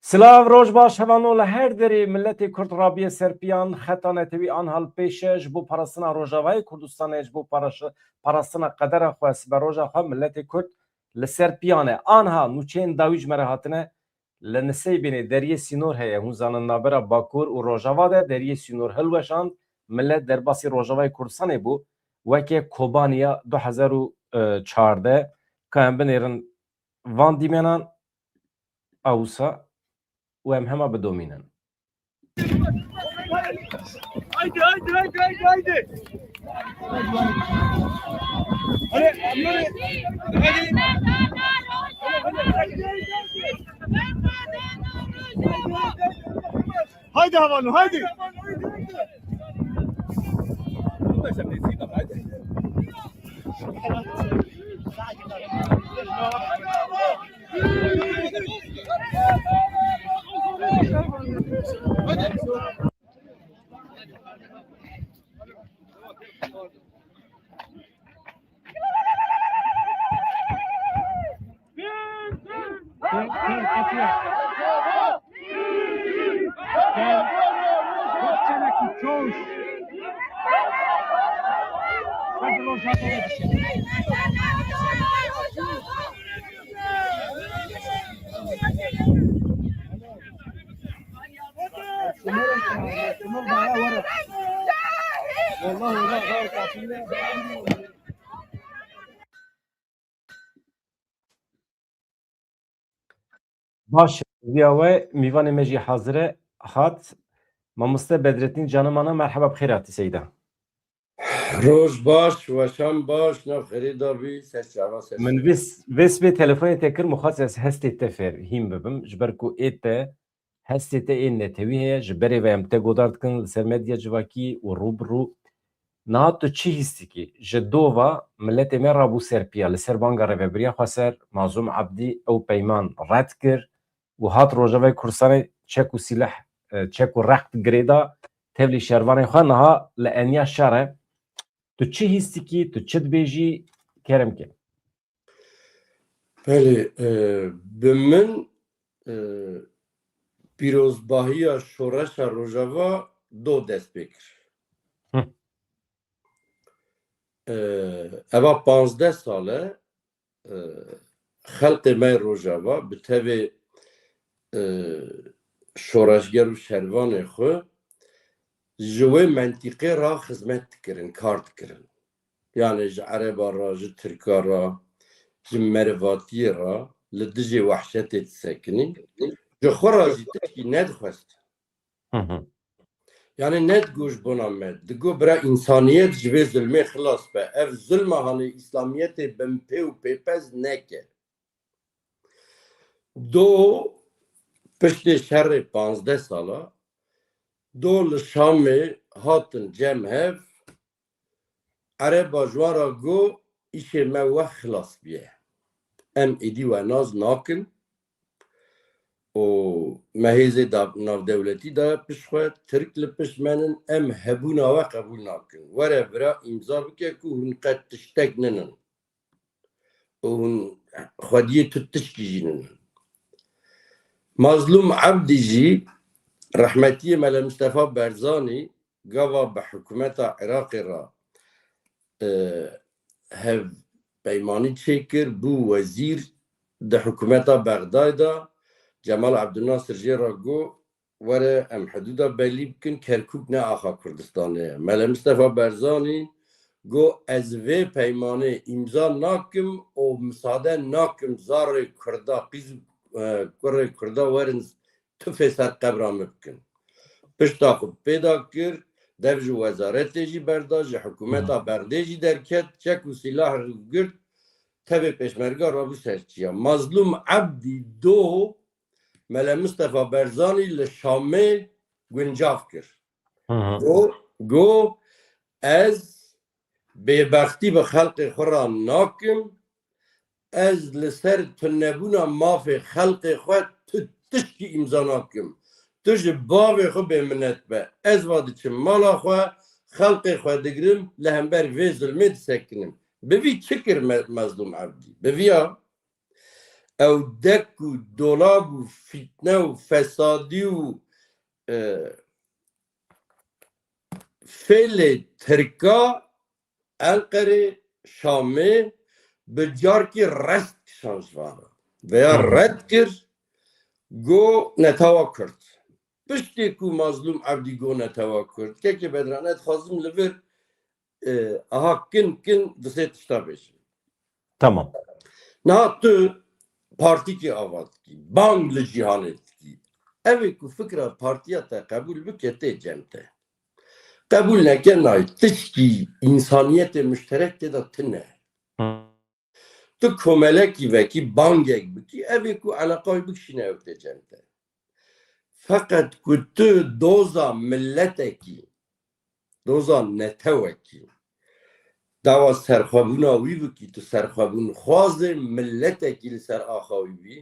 Slav roj baş hevanol her deri milleti Kurd Rabiye Serpiyan xetane tevi an hal peşe ji bo parastina Rojavayê Kurdistanê ji bo parastina qedera xwe siber roja xwe milletê Kurd li Serpiyanê anha nûçeyên dawî ji me re hatine li Nisêbinê deriyê Sînor heye hûn zanin navbera Bakur û Rojava de deriyê Sînor hilweşand millet derbasî Rojavayê Kurdistanê bû weke Kobaniya 2014 ka em binêrin van dîmenan awsa و هم همه بدومینن. haydi. Haydi havalı haydi. باش ویاوه میوان مجی حاضره هات مامسته بدرتین جانمانا مرحبا بخیراتی سیدا روز باش و شام باش نه خریدار بی سرچاوا سرچاوا من ویس به تلفن تکر مخاطر هستی تفر هیم ببم جبر کو ایت هستی ت این نتویه جبری و امت گودارد کن سر مدیا جواکی و روبرو نه تو چی هستی کی جدووا ملت مرا بو سرپیا لسر بانگا ربریا خسر معزوم عبدی او پیمان رد کر و هات روجاوی کورسان چک و سلاح چک و رخت گریدا تبلی شروان خو نه لانیا شره تو چی هستی کی تو چت بیجی کرم که بله به من پیروزباهی شورش روجاوا دو دست بکر اوا 15 ساله خلق مای روجاوا به تبع شورشگر و شروان خو جوه منطقه را خدمت کرن کارت کرن یعنی ج عربا را ج ترکا را ج مرواتی را لدجی وحشت تسکنی جو خورا جیتکی ندخواست یعنی ند گوش بنامد دگو برا انسانیت جوه ظلمه خلاص به اف ظلمه هانی اسلامیت بمپی و پیپز نکه دو پشت شر 15 ساله دو لشام هاتن جمع هف عربا جوارا گو ایشه موه خلاص بیه ام ایدی و ناز ناکن و مهیزه ناو دولتی دا پش خواهد ترک لپش منن ام هبونا و قبول ناکن وره برا امضا بکه که هون قد تشتک ننن و هون خودیه تو تشکی جینن مظلوم عبدی جی رحمتی ملا مصطفى برزانی گوا به حکومت عراق را هف پیمانی چکر بو وزیر ده حکومت بغداد جمال عبدالناصر جی را گو وره ام حدودا بلی بکن کرکوک نه آخا کردستانه ملا مصطفى برزانی گو از وی پیمانی امضا ناکم و مساعده ناکم زار کردا قیز کردا ورنز تفه سر قبرام بکن پشتا خوب پیدا کرد دوج وزارت جی برداشت حکومت بغدادی درکت چک و سلاح رو گرد تبه پشمرگا را بو سرچیا مظلوم عبدی دو ملا مصطفى برزانی لشامه گنجاف کرد گو از ببختی به خلق خورا ناکم از لسر تنبونا ماف خلق خود تشکی امضا ناکم توش باوی خو به منت به از وادی چه مالا خو خلق خو دگرم لهمبر وی ظلمت سکنم بوی چکر مظلوم عبدی بویا ew dek û dolab û fîtne û fesadî û fêlê Tirka Enqerê Şamê bi carkî rest kişan ji van re. Veya red kir go netawa Kurd. Piştê ku mazlûm Ebdî go netawa Kurd. Kekê bedran et xwazim li vir aha kin di sê tişta bêjim. Tamam. Na tu partîkê ava dikî, bang li cîhanê dikî. Evê ku fikra partiya te qebûl bike tê cem te. Qebûl neke nayê tişkî însaniyetê müşterek tê da tune. Tu komelekî vekî bangek bikî, evê ku eleqayê bikişîne ew tê cem te. Feqet ku tu doza milletekî, doza netewekî, dawa serxwebûna wî bikî, tu serxwebûn xwazê milletekî li ser axa wî bî,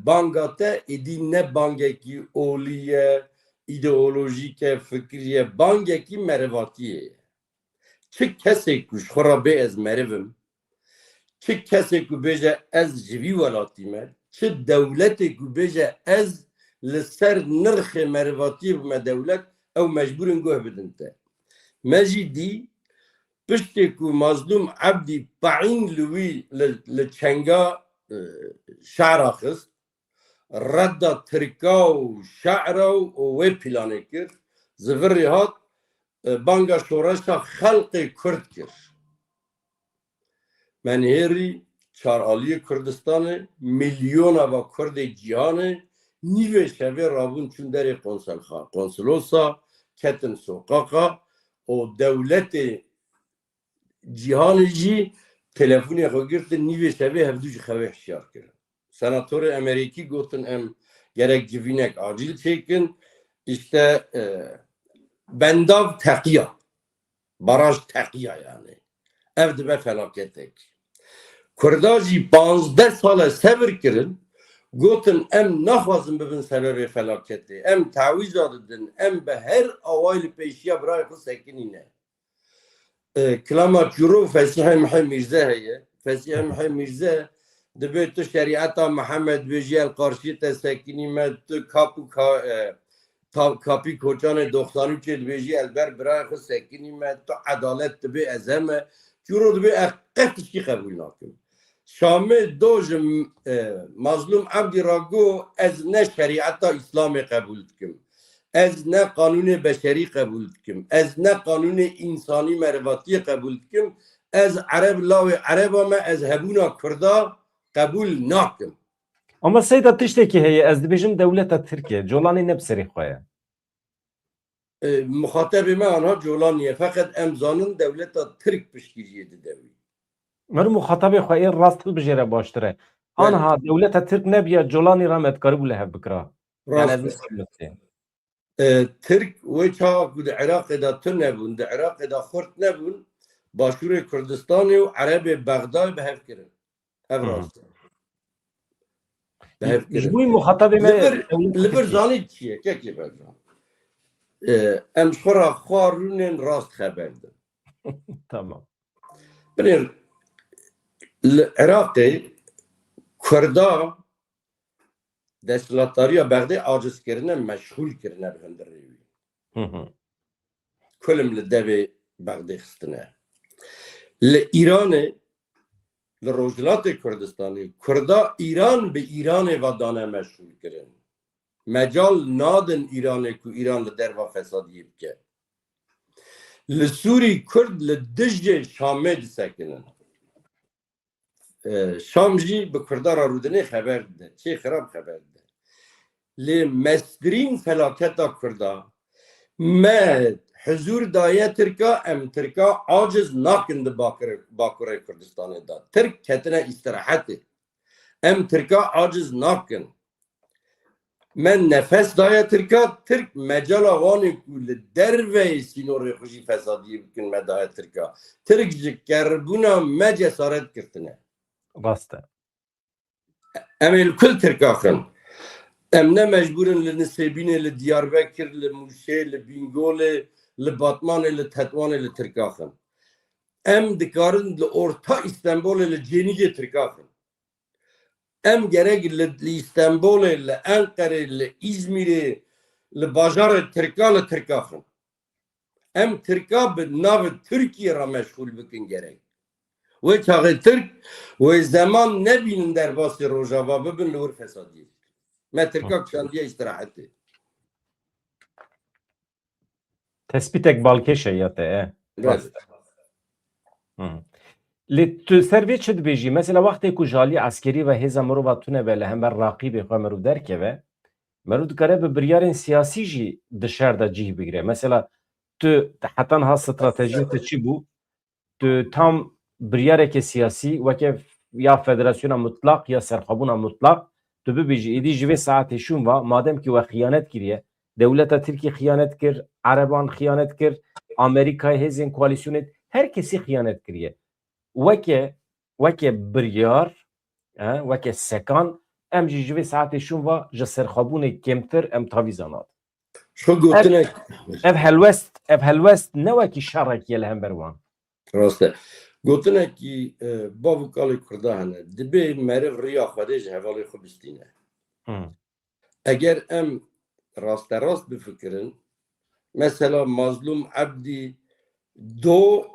banga te êdî ne bangekî olî ye, îdeolojîk e, fikirî ye, bangekî merivvatiyê ye. Çi kesê ku ji xwe re bê ez merivim, çi kesê ku bêje ez ji vî welatî me, çi dewletê ku bêje ez li ser nirxê merivvatiyê bime dewlet, ew mecbûrin guh bidin te. Me jî dî piştê ku mazlûm Ebdî peîn li wî li çenga şe'ra xist, redda tirka û şe'ra û wê planê kir, zivirê hat banga şoreşa xelqê Kurd kir. Menhêrî çaraliyê Kurdistanê, milyona va Kurdê cîhanê nîvê şevê rabûn çûn derê konselosa, ketin soqaqa û dewletê cîhanê jî telefonê xwe girtin nîvê şevê hevdû ji xewê hişyar kirin. Senatorê Amerîkî gotin em gerek civînek acîl çêkin, işte bendav teqiya, baraj teqiya yani. Ev dibe felaketek. Kurda jî 15 sala sevir kirin, gotin em naxwazin bibin sebebê felaketê. Em tewîza didin, em bi her awayî li pêşiya birayê xwe sekinîne. Kilama çûrov Fesîhe Mihê Mîrze heye. Fesîhe Mihê Mîrze dibe tu şerîeta Mihemed bêjî el qarşî te sekinî me, tu kapî koçanê 93 dibêjî el ber birayê xwe sekinî me, tu edalet dibe ez heme. Çûrov dibe ez qet tiştî qebûl nakim. Şamê do ji mazlûm Ebdî rago ez ne şerîeta İslamê qebûl dikim. Ez ne kanûnê beşerî qebûl dikim. Ez ne kanûnê însanî merivvatiyê qebûl dikim. Ez Ereb lawê Ereba me ez hebûna Kurda qebûl nakim. Ama seyda tiştekî heye ez dibêjim dewleta Tirkiye, colanê ne bi serê xwe ye. Muxatebê me anha colan ye. Feqet em zanin dewleta Tirk piştgiriye didewî. Mer muxatabê xwe ê rast hilbijêre baştir e. Anha dewleta Tirk nebiye colanê re me dikaribû li hev bikira. Yani ez nisê. Tirk wê çawa ku di Iraqê da tu nebûn, di Iraqê da xurt nebûn, Başûrê Kurdistanê û Erebê Bexdayê bi hev kirin. Ev rast e. Bi hev Ji kirin. bo muxatabê me Li vir zanî çi ye? Kekê bedran. Em ji xwe re xwa rûnên rast xeber din. Tamam. Binêr li Iraqê Kurda desthilatdariya Bexdê acizkirine meşhûl kirine bi hundirê wî. Kulim li devê Bexdê xistine. Li Îranê, li Rojhilatê Kurdistanê, Kurda İran bi Îranê ve dane meşhûl kirin. Mecal nadin Îranê ku İran li derva fesadiyê bike. Li Sûrî Kurd li dijî Şamê disekinin. Şam jî bi Kurdar a Rûdinê xeber dide. Çê xirab xeber dide. Lê mestirîn felaketa Kurda me huzur daye Tirka em Tirka aciz nakin di Bakurê Kurdistanê da. Tirk ketine îstirahetê. Em Tirka aciz nakin. Men nefes daye Tirka, Tirk mecala wanê ku li derveyê sînorê xwe jî fesadiyê bikin me daye Tirka. Tirk ji kerbûna me cesaret kirtine. Rast e. Em ê li kul Tirka xin. Em ne mecbûrin li Nisêbînê, li Diyarbekir, li Mûşê, li Bîngolê, li Batmanê, li Tetwanê li Tirka xin. Em dikarin li orta İstanbolê li Cenîgê Tirka xin. em gerek li İstanbul'e, li Ankara'ya, li İzmir'e, li bajarı Türk'a li Türk'axın. Em Türk'a bi navı Türkiye ra meşgul bikin gerek. Ve çağı Türk ve zaman ne binin derbası Rojava bibin li vir fesadiye. Me Türk'a kşandiye istirahati. Tespitek balkeşe ya te. Evet. Li tu servê çi dibêjî? Mesela wextê ku jalî eskerî ve hêza mirova tune be li hember raqîbê xwe mirov derkeve, mirov dikare bi biryarên siyasî jî di şer de cih bigire. Mesela tu hetan ha stratejiyê te çi bû? Tu tam biryareke siyasî weke ya federasyona mutlak ya serxwebûna mutlak tu bibêjî êdî ji vê saetê şûn ve madem ki we xıyanet kiriye, dewleta Tirkiye xıyanet kir, Ereban xıyanet kir, Amerîkayê hêzên koalîsyonê herkesî xıyanet kiriye. Weke biryar, weke sekan em jî ji vê saetê şûn ve ji serxwebûnê kêmtir em tavî zanat. Şu gotinek Ev helwest ne wekî şerrekî ye li hember wan. raste. Gotinekî bavûkalê Kurda hene. Dibe meriv riya Xwedê ji hevalê xwe bistîne. Eger em rasterast bifikirin, mesela Mazlum Ebdî do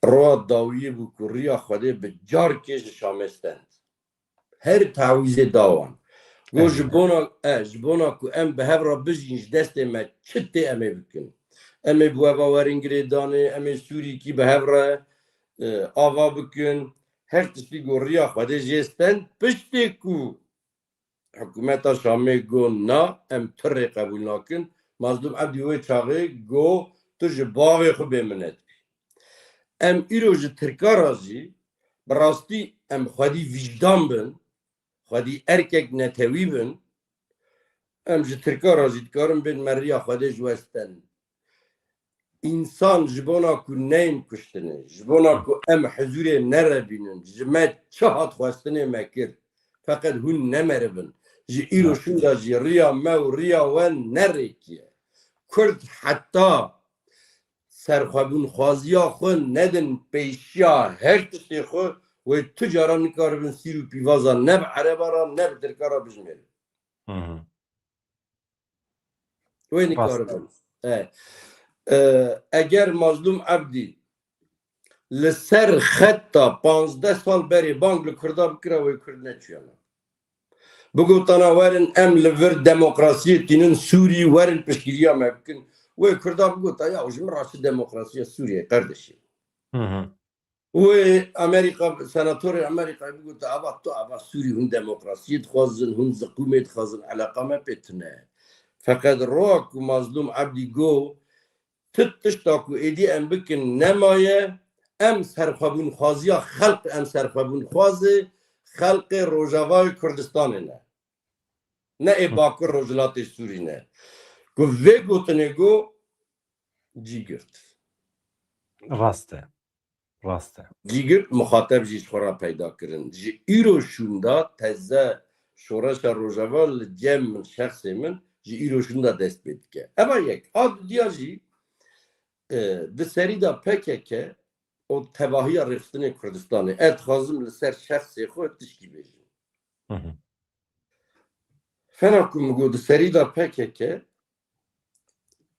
roya dawiyê bû ku riya Xwedê bi carkê ji şamestend. Her tawîzê dawan. Go ji bona ku em bi hev re bijîn ji destê me çi tê em ê bikin. Em ê bi weva werin girêdanê, em ê Sûrîkî bi hev re ava bikin. Her tiştî got riya Xwedê jê stend. Piştê ku hikûmeta Şamê got na, em tirê qebûl nakin. Mazlum Ebdî wê çaxê got tu ji bavê xwe bêminet. Em îro ji Tirka ra jî bi rastî em xwedî vîjdan bin, xwedî erkek netewî bin, em ji Tirka ra jî dikarin bên me riya Xwedê ji we stend. İnsan ji bona ku neyên kuştinê, ji bona ku em hezûrê nerebînin, ji me çi hat xwestinê me kir, feqet hûn nemeribin. Ji îro şûn de jî riya me û riya we nerêkiye. Kurd heta serxwebûn xwaziya xwe nedin pêşiya her tiştê xwe wê tu caran nikaribin sîr û pîvaza ne bi Ereba ra ne bi Tirka ra bijimêrin. Wê nikaribin. Eger Mazlum Ebdî li ser xetta 15 sal berê bang li Kurda bikire wê Kurd neçûyana. Bigotana werin em li vir demokrasiyê tînin Sûrî werin piştgiriya me bikin. Wê Kurda bigota ya ji min ra çi demokrasiya Sûriye kardeşî. Wê Amerîka senatorê Amerîkayê bigota ava tu ava Sûrî hûn demokrasiyê dixwazin, hûn ziqûmê dixwazin eleqa me pê tune. Feqet roya ku Mazlum Ebdî got tit tişta ku êdî em bikin nemaye em serxwebûnxwaziya xelq em serxwebûnxwazê xelqê Rojavayê Kurdistanê ne. Ne ê Bakur Rojhilatê Sûrî ne. Ku vê gotinê got cî girt. Rast e. Cî girt muxateb jî ji xwe re peyda kirin. Ji îro şûn da teze şoreşa Rojava li cem min şexsê min ji îro şûn da dest pê dike. Eva yek. A diya jî di serî da PKK o tevahiya rêxistinê Kurdistanê ez dixwazim li ser şexsê xwe tişkî bêjim. Fena ku min got di serî da PKK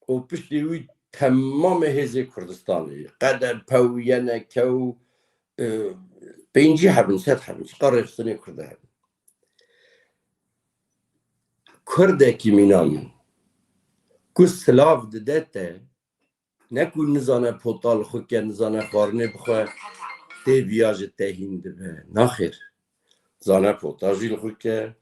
o piştî wî temamê hêzê Kurdistanê Qedepew, Yenekew pêncî hebin, sed hebin, çiqa rêxistinê Kurd hebin. Kurdekî mîna min ku silav dide te ne ku nizane potal xwe ke, nizane xwarinê bixwe tê viya ji tehîn dibe. Naxêr. Zane potal jî li xwe ke,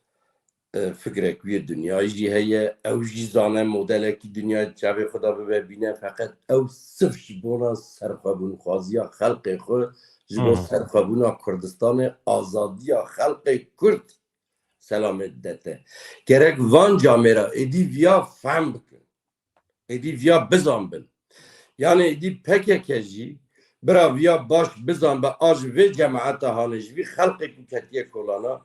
fikrek wî dunyayê jî heye, ew jî zane modelekî dunyayê çavê xwe da bibe bîne feqet ew sirf ji bona serxwebûnxwaziya xelqê xwe, ji bo serxwebûna Kurdistanê, azadiya xelqê Kurd selamê dide te. Gerek van camê ra êdî viya fehm bikin. Êdî viya bizanbin. Yani êdî PKK jî bira viya baş bizan be a ji vê cemaeta hanê ji vî xelqê ku ketiye kolana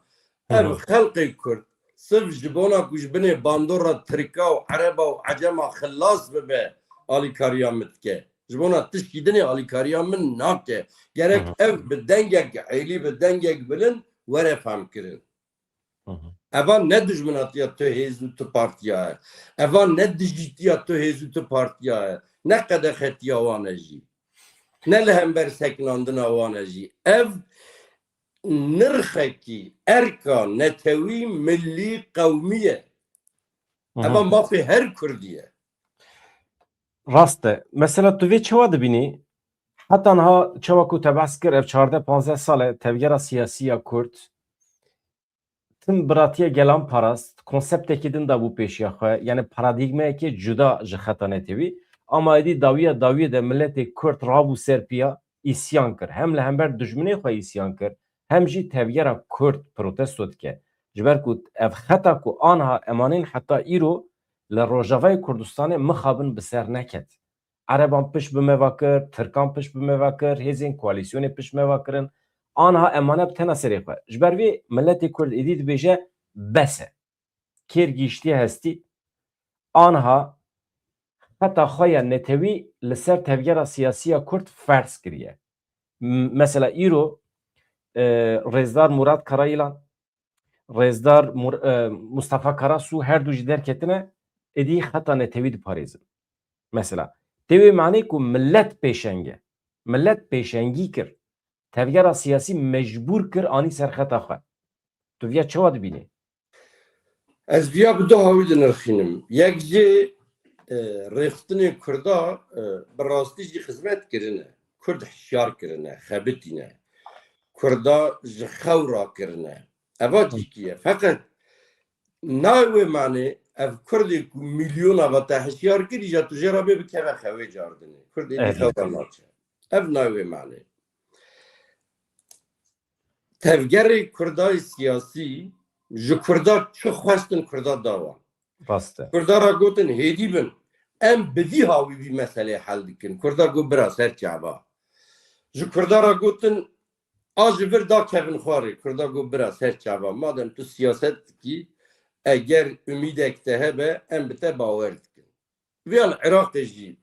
ev xelqê Kurd sırf ji bona ku ji binê bandora Tirka û Ereba û Ecema xilas bibe alîkariya min dike. Ji bona tişkî dinê alîkariya min nake. Gerek ev bi dengek êlî bi dengek bilin were femkirin. Hı hı. Evan ne düşmanatiya tu hêzû tu partiya. Evan ne dijîtiya tu hêzû tu partiya. Ne qedexetiya wan e jî. Ne li hember seknandina wan e jî. Ev nirxekî erka netewî millî qewmiye. Hı hı. Evan mafê her Kurdiye. Rast e. Mesela tu vê çawa dibînî heta niha çawa ku te behs kir ev 14-15 sal e tevgera siyasî ya Kurd tim biratiya gelan parast konseptekî din da bû pêşiya xwe yani paradigmeyekê cuda ji xeta netewî ama êdî dawiyê de milletê Kurd rabû ser piya îsyan kir hem li hember dijminê xwe îsyan kir hem jî tevgera Kurd protesto dike ji ber ku ev xeta ku aniha emanên heta îro li Rojavayê Kurdistanê mixabin bi ser neket. Ereban pişt bi meva kir, Tirkan pişt bi meva kir, hêzên koalîsyonê pişt meva kirin. Aniha emane bi tena serê xwe. Ji ber vê milletê Kurd êdî dibêje bes e. Kêr gîştiye hestî aniha heta xwe ya netewî li ser tevgera siyasî ya Kurd ferz kiriye. Mesela îro Rêzdar Murad Karayılan, Rêzdar Mustafa Karasu her du jî derketine êdî heta netewî diparêzin. Mesela tevê manê ku millet pêşenge. Millet pêşengî kir. Tevgera siyasî mecbûr kir anî ser xeta xwe. Tu viya çawa dibînî? Ez viya bi du hawî dinirxînim. Yek jî rêxistinê Kurda bi rastî jî xizmet kirine. Kurd hişyar kirine, xebitîne. Kurda ji xewra kirine. Eva cikî ye. Feqet nayê manê ev Kurdê ku milyona ve te hişyar kirî ja tu jê re bê bikeve xewê cardinê. Kurd êdî Evet. xewra naçe. Ev nayê manê. Tevgerê Kurdayê siyasî ji Kurda çi xwestin Kurda dawa. Rast e. Kurda ra gotin hêdî bin. Em bi vî hawî vî meselê hel dikin. Kurda got bira ser çava. Ji Kurda ra gotin a ji vir da kevin xwarê. Kurda got bira ser çava. Madem tu siyaset dikî eger ümîdek te hebe em bi te bawer dikin. Vê li Iraqê jî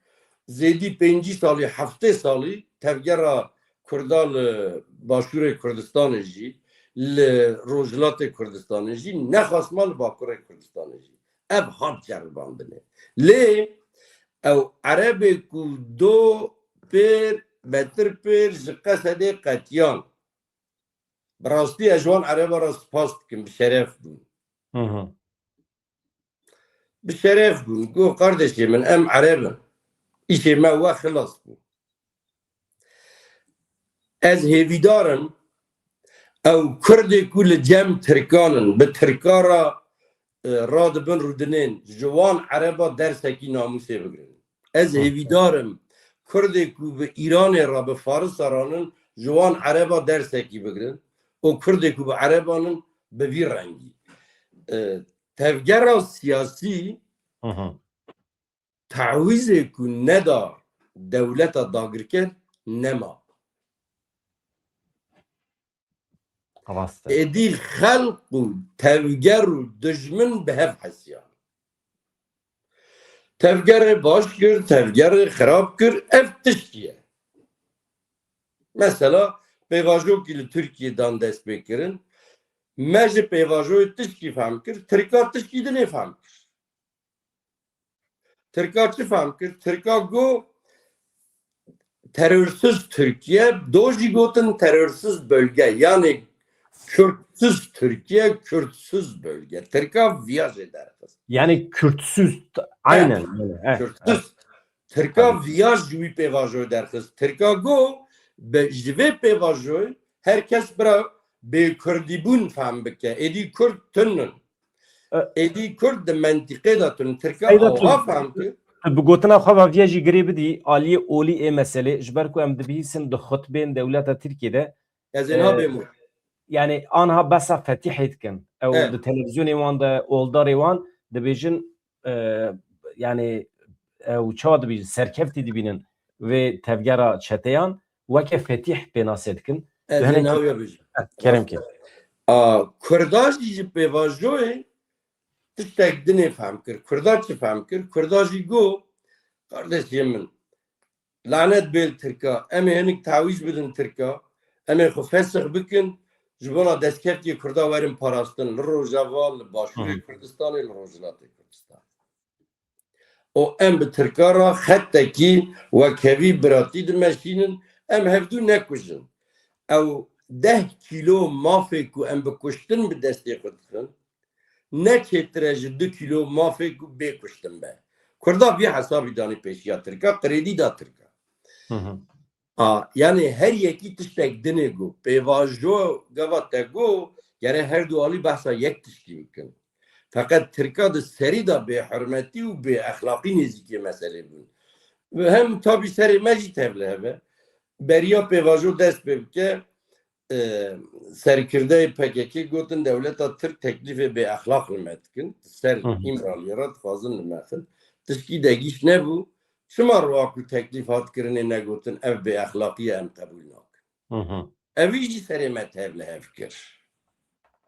zêdî 5 salî 7 salî tevgera Kurda li Başûrê Kurdistanê jî li Rojhilatê Kurdistanê jî nexwasma li Bakurê Kurdistanê jî. Ev hat ceribandinê. Lê ew erebê ku do pêr betir pêr ji Qesedê qetiyan. Bi rastî ez ji wan ereba ra spas dikim bi şeref bûn. Hı hı. Bi şeref bûn. Goh kardeşê min em erebin. İşê me we xilas bû. Ez hêvîdarim ew Kurdê ku li cem Tirkanin bi Tirka ra radibin rûdinên ji wan ereba dersekî namûsê bigirin. Ez hêvîdarim Kurdê ku bi Îranê ra bi Farisa ranin ji wan ereba dersekî bigirin û Kurdê ku bi erebanin bi vî rengî. Tevgera siyasî Hı hı. تعویزê ku neda dewleta dagirker nema. Rast e. Êdî xelq û tevger û dijmin bi hev hesiyan. Tevgerê baş kir, tevgerê xirab kir, ev tiştî ye. Mesela pêvajokî li Tirkiyeydan dest pê kirin, me ji pêvajoyê tiştî fehm kir, Tirka tiştî dinê fehm kir. Tirka çi fehm kir? Tirka got terörsüz Türkiye, do jî gotin terörsüz bölge. Yani Kürtsüz Türkiye, Kürtsüz bölge. Tirka viyaj eder. Yani Kürtsüz. Aynen. Öyle. Evet. Kürtsüz. Tirka viyaj jî wî pêvajoyê derxist. Tirka got ji vê pêvajoyê herkes bira bêkurdîbûn fehm bike. Êdî Kurd tinin. Êdî Kurd di mentîqê da tinin. Tirka awa fehm kir. Bi gotina xwe vêya jî girê bidî aliyê olî ê meselê ji ber ku em dibihîzin di xutbên dewleta Tirkiyeyê Ez ê nabêmû. yani aniha besa fetîhê dikin. Ew Evet. di televizyonê wan de oldarê wan dibêjin yani ew çawa dibîjin serkeftî dibînin vê tevgera çeteyan weke fetîh pênasê dikin. Ez ê nawiya bijim. Keremkê. Kurda jî ji pêvajoyê tiştek dinê fehm kir. Kurda çi fehm kir? Kurda jî got kardeşê min lanet bêl Tirka. Em ê hinek tawîz bidin Tirka. Em ê xwe fesix bikin Jibona deskefti Kurda verin parastin Rojava Başuri Kurdistan Rojavati Kurdistan. O em bi Tirkara xetteki ve kevi biratî dimeşînin em hevdû nekujin. Ew 10 kilo mafê ku em bi kuştin bi destê xwe dixin ne çêtire ji 2 kilo mafê ku bê kuştin be. Kurda vî hesabî danî pêşiya Tirka, krêdî da Tirka. Yani her yekî tiştek dinê got. Pêvajo gava te got, gere her du alî behsa yek tiştî bikin. Fakat Tirka di serî da bêhurmetî û bêexlaqî nêzîkê meselê bûn. Ve hem tabii serê me jî tevle hebe. Beriya pêvajo dest pê bike, serkirdeyê PKK gotin dewleta Tirk teklîfê bêexlaq li me dikin. Ser İmraliyê re dixwazin li me xin. Tişkî de gîş nebû. Çima roha ku teklîf hat kirinê negotin ev bêexlaqiye em qebûl nakin. Evî jî serê me tevle hev kir.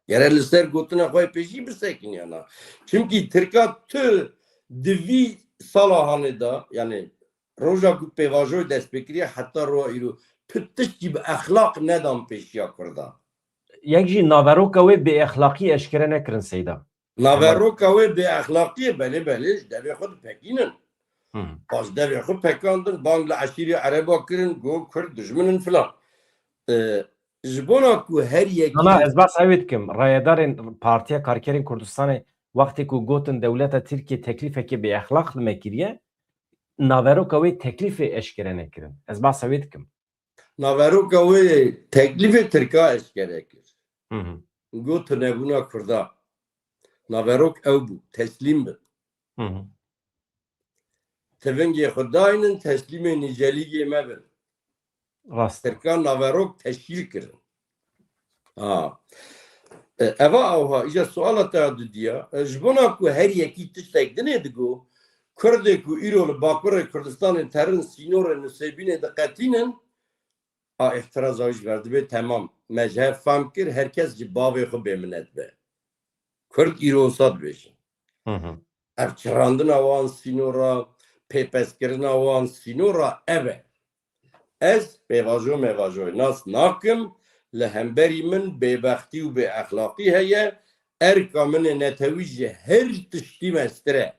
Gere li ser gotina xwe pêşî bisekin yana. Çünkü Tirka tu di vî sala hanê da yani roja ku pêvajoyê dest pê kiriye heta roha îro tu tiştî bi exlaq nedan pêşiya Kurda. Yek jî naveroka wê bêexlaqî eşkere nekirin Seyda. Naveroka wê bêexlaqiye belê belê ji devê xwe dipekînin. Az devê xwe pekandin, bang li eşîrê Ereba kirin, got Kurd dijminin filan. Ji bona ku her yekî Ana ez bas ew dikim. Rayedarên Partiya Karkerên Kurdistanê wextê ku gotin dewleta Tirkiye teklîfekê bêexlaq li me kiriye, naveroka wê teklîfê eşkere nekirin. Ez bas ew dikim. naveroka wê teklîfê Tirka eşkere kir. Got nebûna Kurda. Naverok ew bû, teslîm bin. Tivingê xwe dayinin, teslîmê nîcelîgê me bin. Rast. Tirkan naverok teşkîl kirin. Eva awha îja suala te didiya. Ji bona ku her yekî tiştek dinê digo, Kurdê ku îro li Bakurê Kurdistanê terin sînorê Nusêbînê diqetînin, ihtiraz jî verdibê temam. Mezheb fam kir, herkes ji bavê xwe bêminet be. Kurd îro wisa dibêjin. Ev çirandina wan sînora, pêpezkirina wan sînora ev e. Ez pêvajo mêvajoyê nas nakim, li hemberî min bêbextî û bêexlaqî heye, erka min ê netewî ji her tiştî mestir.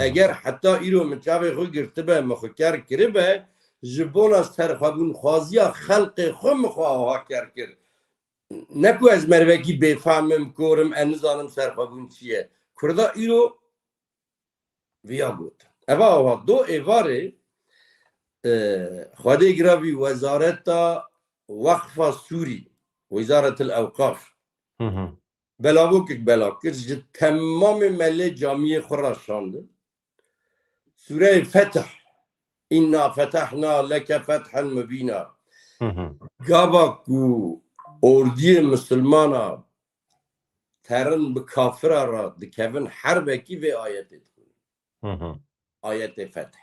Eger heta îro min çavê xwe girtibe, min xwe ker kiribe, ji bona serxwebûnxwaziya xelkê xwe min xwe ava ker kir. Ne ku ez mervekî bêfamim korim, ez nizanim serxwebûn çi ye. Kurda îro viya got. Eva ava do êvarê Xwedê giravî Wezareta Wexfa Sûrî, Wizaretil Ewqaf. Belavokek belav kir, ji temamê melê camiyê xwe re şandin. Sûreyê Fetih, İnna fetehna leke fethen mübîna. Gava ku ordiyê Müslümana terin bi kafira ra dikevin herbekî vê ayetê dixwînin. Ayetê Fetih.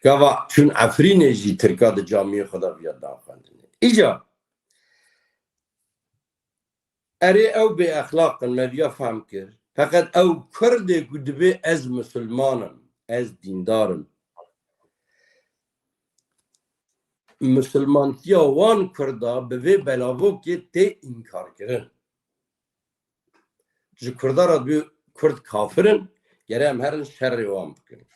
Gava çün Efrînê jî Tirka di camiyê xwe de viya daxwendinê. Îca erê ew bêexlaqin me viya fehm kir. Feqet ew Kurdê ku dibe ez Müslümanim, ez dîndarim. Müslümantiya wan Kurda bi vê belavokê tê înkar kirin. Ji Kurda re dibe Kurd kafirin, gere em herin şerrê wan bikin.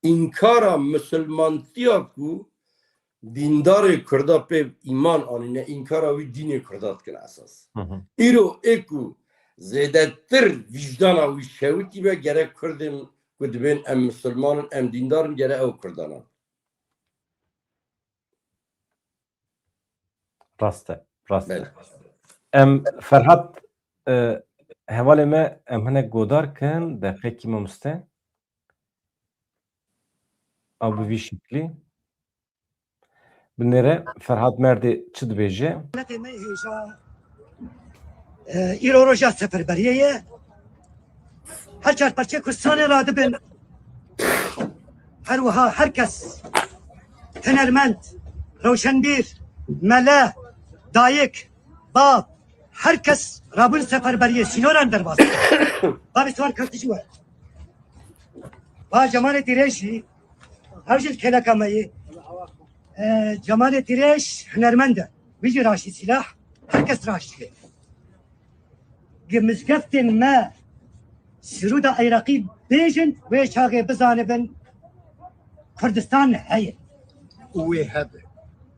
İnkara Müslümantiya ku dîndarê Kurda pê îman anîne, înkara wî dînê Kurda dikin esas. Îro ê ku zêdetir vicdana wî şewitî be, gerek Kurdên ku dibên em Müslümanin, em dîndarin, gere ew Kurdanan. Rast e. Rast e. Em Ferhat hevalê me em hinek godar kin deqekî mamoste. Ew bi vî şeklî. Binêre Ferhat Merdê çi dibêje? îro roja seferberiyê ye. Her çarpçe Kurdistanê ra dibin. Her wiha herkes hunermend, rewşenbîr, mele, dayık, bav, herkes rabın seferberiyê sînoran derbas. Bavê swar kertî var. Ba Cemalê Tirêşî her jil kelekameyê Cemalê Tirêş hunermend e. بيجي راشي سلاح هركس راشي مزقفتن ما سرودا عراقي بيجن ويشاغي بزانبن كردستان هي وهذا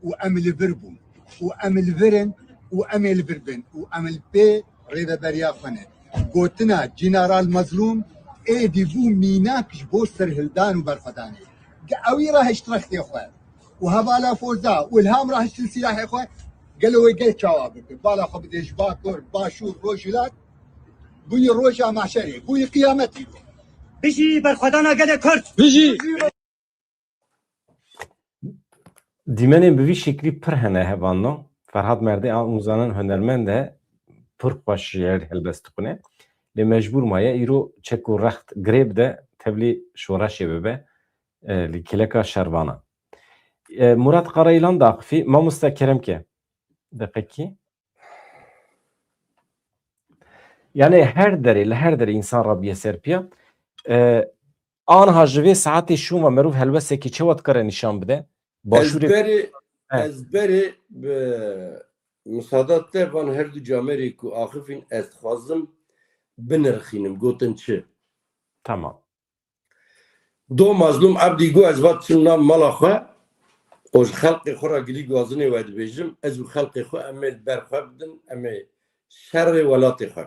وامل بربون وامل برن وامل بربن وامل بي ريدا بريا خنه قوتنا جنرال مظلوم ايدي بو ميناكش بوستر هلدان وبرفدان اوي راح اشترك يا اخوان وهبالا فوزا والهام راح اشتري سلاح يا اخوان قالوا يقل جوابك بالا خبدش باكر باشور روجلات بوي روجا معشري بوي قيامتي بيجي برخدانا قد كرد بيجي دیمنین به وی شکلی پر هنه هوانو فرهاد مرده آن موزانن هنرمند پر پاشیر هلبست کنه لی مجبور مایه ایرو چکو رخت گریب ده تبلی شورشی ببه لی کلکا شروانا مراد قرایلان داقفی ما مستکرم که دقیقی yani her deri insan rabiye serpiya anha jivê saetê şûma merûv helbestekî çi wat kare nîşan bide ezberê bi misadat te van her du camerê ku axifîn ez dixwazim binirxînim gotin çi tamam do mazlum ebdî got ez vat çim nav mala xwe o ji xelqê xwe ra gilî gazînê we dibêjim ez û xelqê xwe em ê berxwe bidin em ê şerrê welatê xwe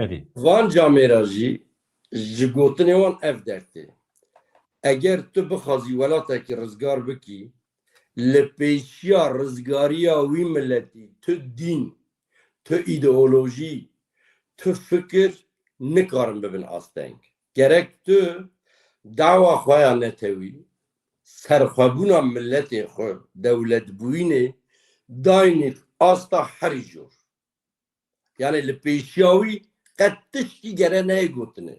evet van camêra jî ji gotinê wan ev dertê eger tu bixwazî welatekî rizgar bikî li pêşiya rizgariya wî milletî tu dîn tu îdeolojî tu fikir nikarin bibin asteng gerek tu dawa xwe ya netewî serxwebûna milletê xwe dewletbûyînê daynî asta herî jor yani li pêşiya wî qet tiştî gere neyê gotinê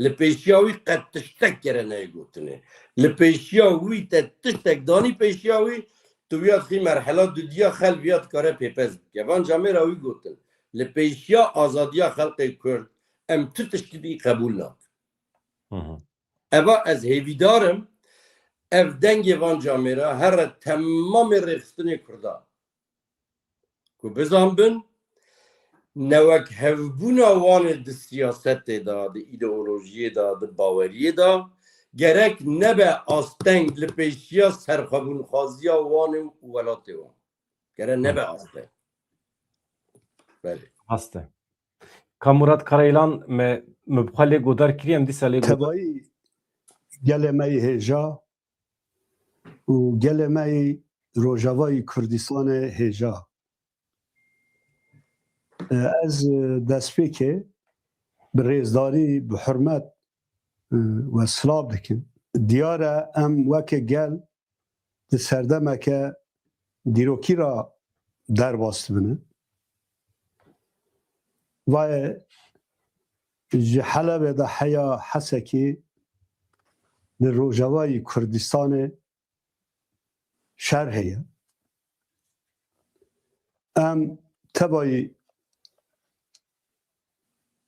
li pêşiya wî qet tiştek gere neyê gotinê li pêşiya wî te tiştek danî pêşiya wî tu viyat xî merhela dudiya xel viyat kare pêpez bike van camêra wî gotin li pêşiya azadiya xelqê Kurd em tu tiştî bî qebûl nakin eva ez hêvîdarim ev dengê van camêra here temamê rêxistinê Kurda ku bizanbin newek hevbûna wanê di siyasetê da di îdeolojiyê da di baweriyê da gerek nebe asteng li pêşiya serxwebûnxwaziya wanê û welatê wan gerek nebe asteng belê haste ka Murat Karaylan me bixwe godar kirî em dîsa lê تبایی گلمه هجا و گلمه روجاوای کردستان هجا از دستپیکه به ریزداری به حرمت و سلاب دکن دیاره ام وکه گل ده سردمه که دیروکی را در باست بینه و حلب ده حیا حسکی در روجاوای کردستان شرحیه ام تبایی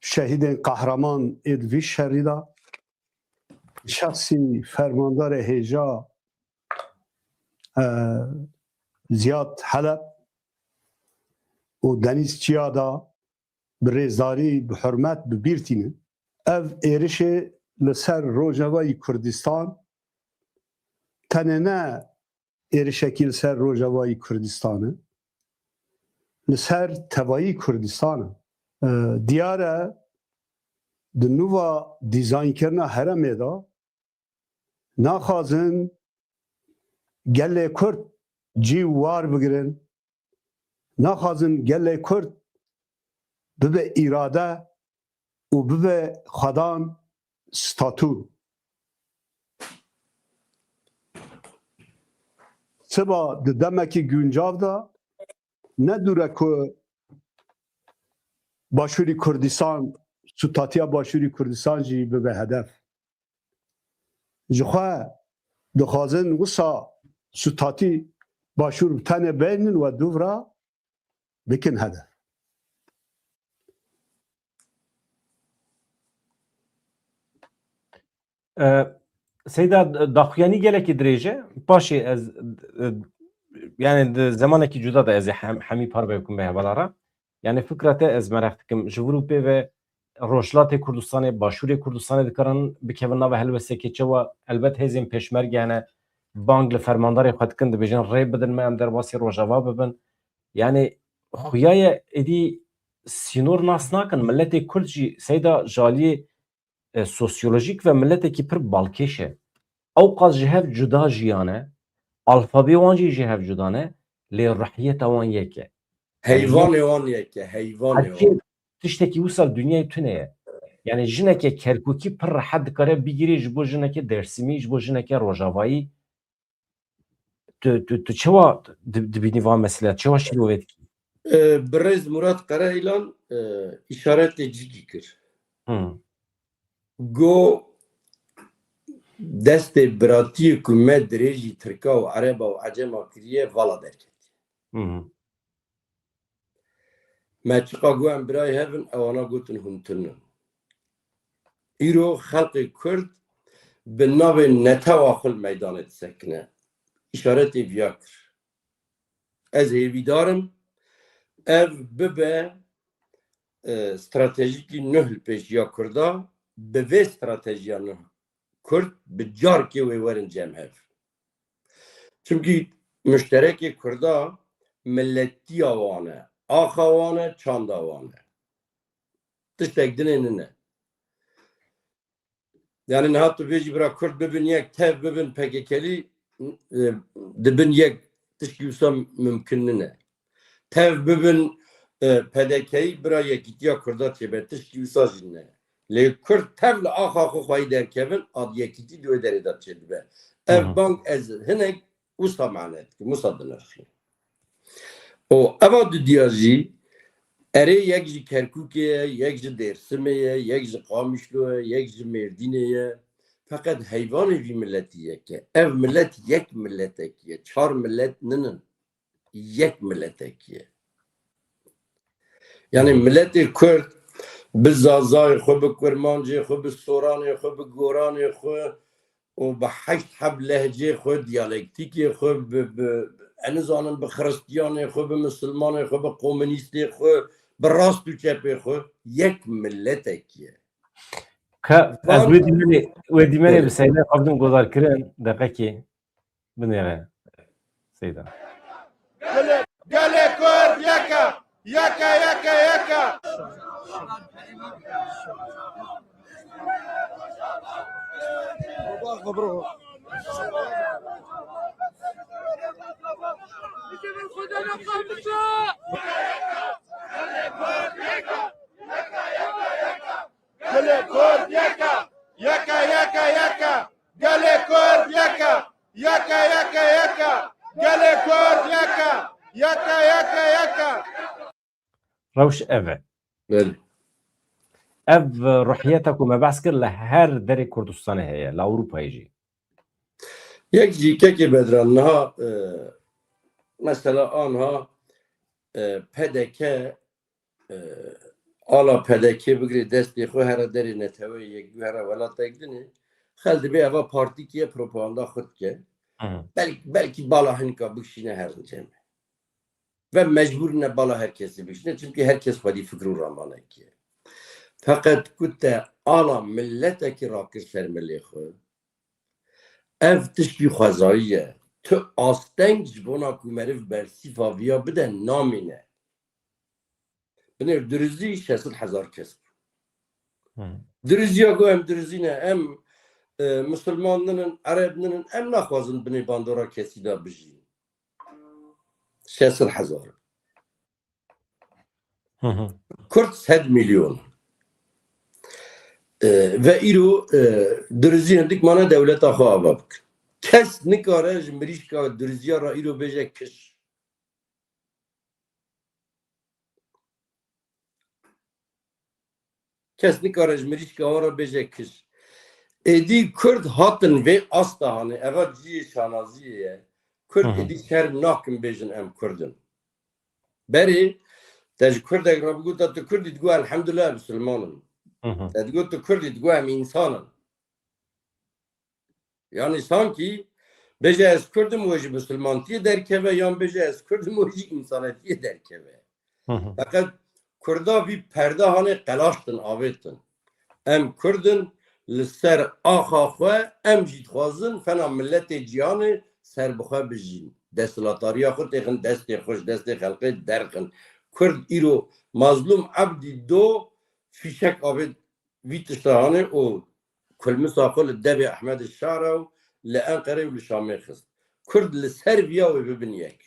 شهید قهرمان ادوی شریدا شخصی فرماندار هجا زیاد حلب و دنیز چیادا برزداری به حرمت ببیرتینه اف ایرش لسر روجاوای کردستان تنه نه ایرشکی لسر روجاوای کردستانه لسر توایی کردستانه دیاره دنووا دیزاین کرنا هرمه دا ناخازن گله کرد جی وار بگیرن ناخازن گله کرد ببه اراده و ببه خدان ستاتو سبا دمکی گونجاو دا ندوره که باشوری کردستان ستاتیا باشوری کردستان جی به هدف جخوا دخوازن وسا ستاتی باشور تنه بینن و دورا بکن هدف Seyda daxuyani geleki direce başı ez yani zamaneki cuda da ez hemi par bekum be havalara. Yani fikrate ez merak dikim jivrupe ve Rojlatê Kurdistanê Başûrê Kurdistanê dikarin bikevin nava helbesteke çawa elbet hêzên pêşmergehane bang li fermandarê xwe dikin dibêjin rê bidin me em derbasî rojava bibin. Yani xuyaye êdî sînor nas nakin milletê Kurd jî seyda jaliyê sosyolojik ve milletekî pir balkêş e. Ew qas ji hev cuda jiyane, alfabê wan jî ji hev cuda ne, lê rihiyeta wan yek e. Heyvanê wan yeke, heyvanê wan. Tiştekî wisa dünyayê tune ye. Yani jineke Kerkûkî pir rehet dikare bigirî ji bo jineke Dêrsimî, ji bo jineke Rojavayî. Tu çawa dibînî van mesele, çawa şîrovê dikî? Bi rêz Murat Qarahîlan îşaretê cikî kir. Go destê biratiyê ku me dirêjî Tirka û Ereba û Ecema kiriye vala derket. Me çiqa got em birayê hevin ewana gotin hûn tune. Îro xelkê Kurd bi navê netewa xwe li meydanê disekine. İşaretê viya kir. Ez hêvîdarim ev bibe stratejîkî nûh li pêşiya Kurda bi vê stratejiya nûh Kurd bi carkê wê werin cemhev. Çünkü müşterekê Kurda milletiya wan e, axa wan e, çanda wan e. Tiştek dinê nine. Yani nihat tu bêjî bira Kurd bibin yek, tev bibin PKK'lî dibin yek tişkî wisa mümkün nine. Tev bibin PDK'yî bira yekîtiya Kurda çêbe tişkî wisa jî nine. Lê Kurd tev li axa xwe xwayî derkevin ad yekîtî li wê derê de çêdibe. Ev bank ez hinek wisa mane dike, wisa dinirxî. O eva dudiya jî erê yek ji Kerkûkê ye, yek ji Dêrsimê ye, yek ji Qamişlo ye, yek ji Mêrdînê ye. Feqet heyvanê vî milletî yek e. Ev millet yek milletekî ye. Çar millet ninin. Yek milletekî ye. Yani milletê Kurd bi zazayê xwe, bi kurmancê xwe, bi soranê xwe, bi goranê xwe û bi heşt heb lehcê xwe, diyalektikê xwe, bi nizanim bi xristiyanê xwe, bi misilmanê xwe, bi komünîstê xwe, bi rast û çepê xwe yek milletekî ye. Ez wê dîmenê bi Seyda xwedin gozar kirin deqekê binêre. Seyda. Gelê Kurd yeka! Yeka yeka yeka! Gelê Kurd yeka! Yeka yeka yeka! Gelê Kurd yeka! Yeka yeka yeka! Gelê Kurd yeka! Yeka yeka yeka! Rewş ev e. Belê. Ev ruhiyeta ku me behs kir li her derê Kurdistanê heye, li Ewropayê jî. Yek jîkekê bedran niha mesela anha PDK ala PDK bigirê destê xwe here derê netewê yek here welatek dinê xel dibe eva partîkiye propaganda xwe dike belkî bala hinka bikişîne herin cem ve mecbur ne bala herkesî bikişîne çünkü herkes xwedî fikir û ramanekî ye. Feqet ku te ala milletekî rakir ser milê xwe ev tişkî xwezayî ye. Tu asteng ji bona ku meriv bersîfa viya bide namîne. Binêr dirûzî 60,000 kes. Dirûziya got em dirûzîne em Müslüman ninin, Ereb ninin em naxwazin binê bandora kesî da bijîn. 60,000. Kurd 100 milyon. Ve îro dirûzî hindik mane dewleta xwe ava bikin. Kes nikare ji mirîşka dirûziya ra îro bêje kiş. Kes nikare ji mirîşka wan ra bêje kiş. Êdî Kurd hatin vê asta hanê eva ciyê şanaziyê ye. Kurd êdî şer nakin bêjin em Kurdin. Berê te ji Kurdek re bigota tu Kurdî digo elhemdullah Müslümanim. Te digo tu Kurdî digo em însanin. Yani sanki beje ez Kürdüm o jî Müslümantiye derkeve yan beje ez Kürdüm o jî insanetiye derkeve. Fakat Kurda bir perde hani qelaştın avetin. Em Kürdün li ser axa xwe em jî dixwazin fena milletê ciyanê serbixwe bijîn. Desthilatariya xwe têxin destê xweş, destê xelkê derxin. Kurd îro mazlum ebdî do fîşek avê vî tiştanê û kulmisa xwe li devê Ehmedê Şara û li Enqerê û li Şamê xist. Kurd li ser viya wê bibin yek.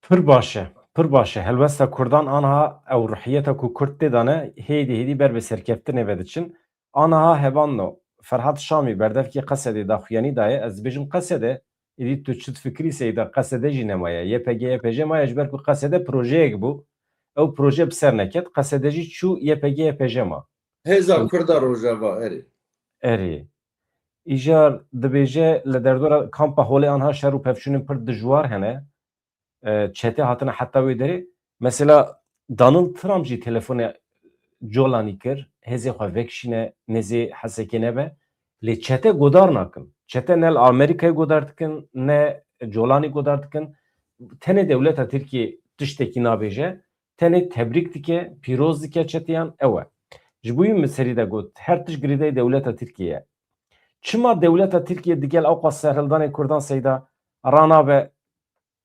Pir baş e. Pir baş e. Helbesta Kurdan anha ew ruhiyeta ku Kurd tê dane hêdî ber bi serkeftinê ve diçin. Anha hevanno Ferhat Şamî berdevkî Qesedê daxuyanî daye ez dibêjim Qesedê êdî tu çi fikrî seyda Qesedê jî nemaye. YPG YPJ maye ji ber ku Qesedê projeyek bû. Ew proje bi ser neket. Qesedê jî çû YPG YPJ ma. Hêza Kurda Rojava erê. Erê. Îjar dibêje li derdora kampa holê anha şer û pevçûnên pir dijwar hene. Çete hatine heta wê derê. Mesela Donald Trump jî telefonê colanî kir. Hêzê xwe vekişîne nêzê hesekê nebe. Lê çete godar nakin. Çete ne li Amerîkayê godar dikin ne colanî godar dikin. Tenê dewleta Tirkiye tiştekî nabêje. Tenê tebrik dike, pîroz dike çeteyan ew e. Ji bo min serî de got her tişt girêdayê dewleta Tirkiye. Çima dewleta Tirkiye digel awqa serhildanê Kurdan seyda ranabe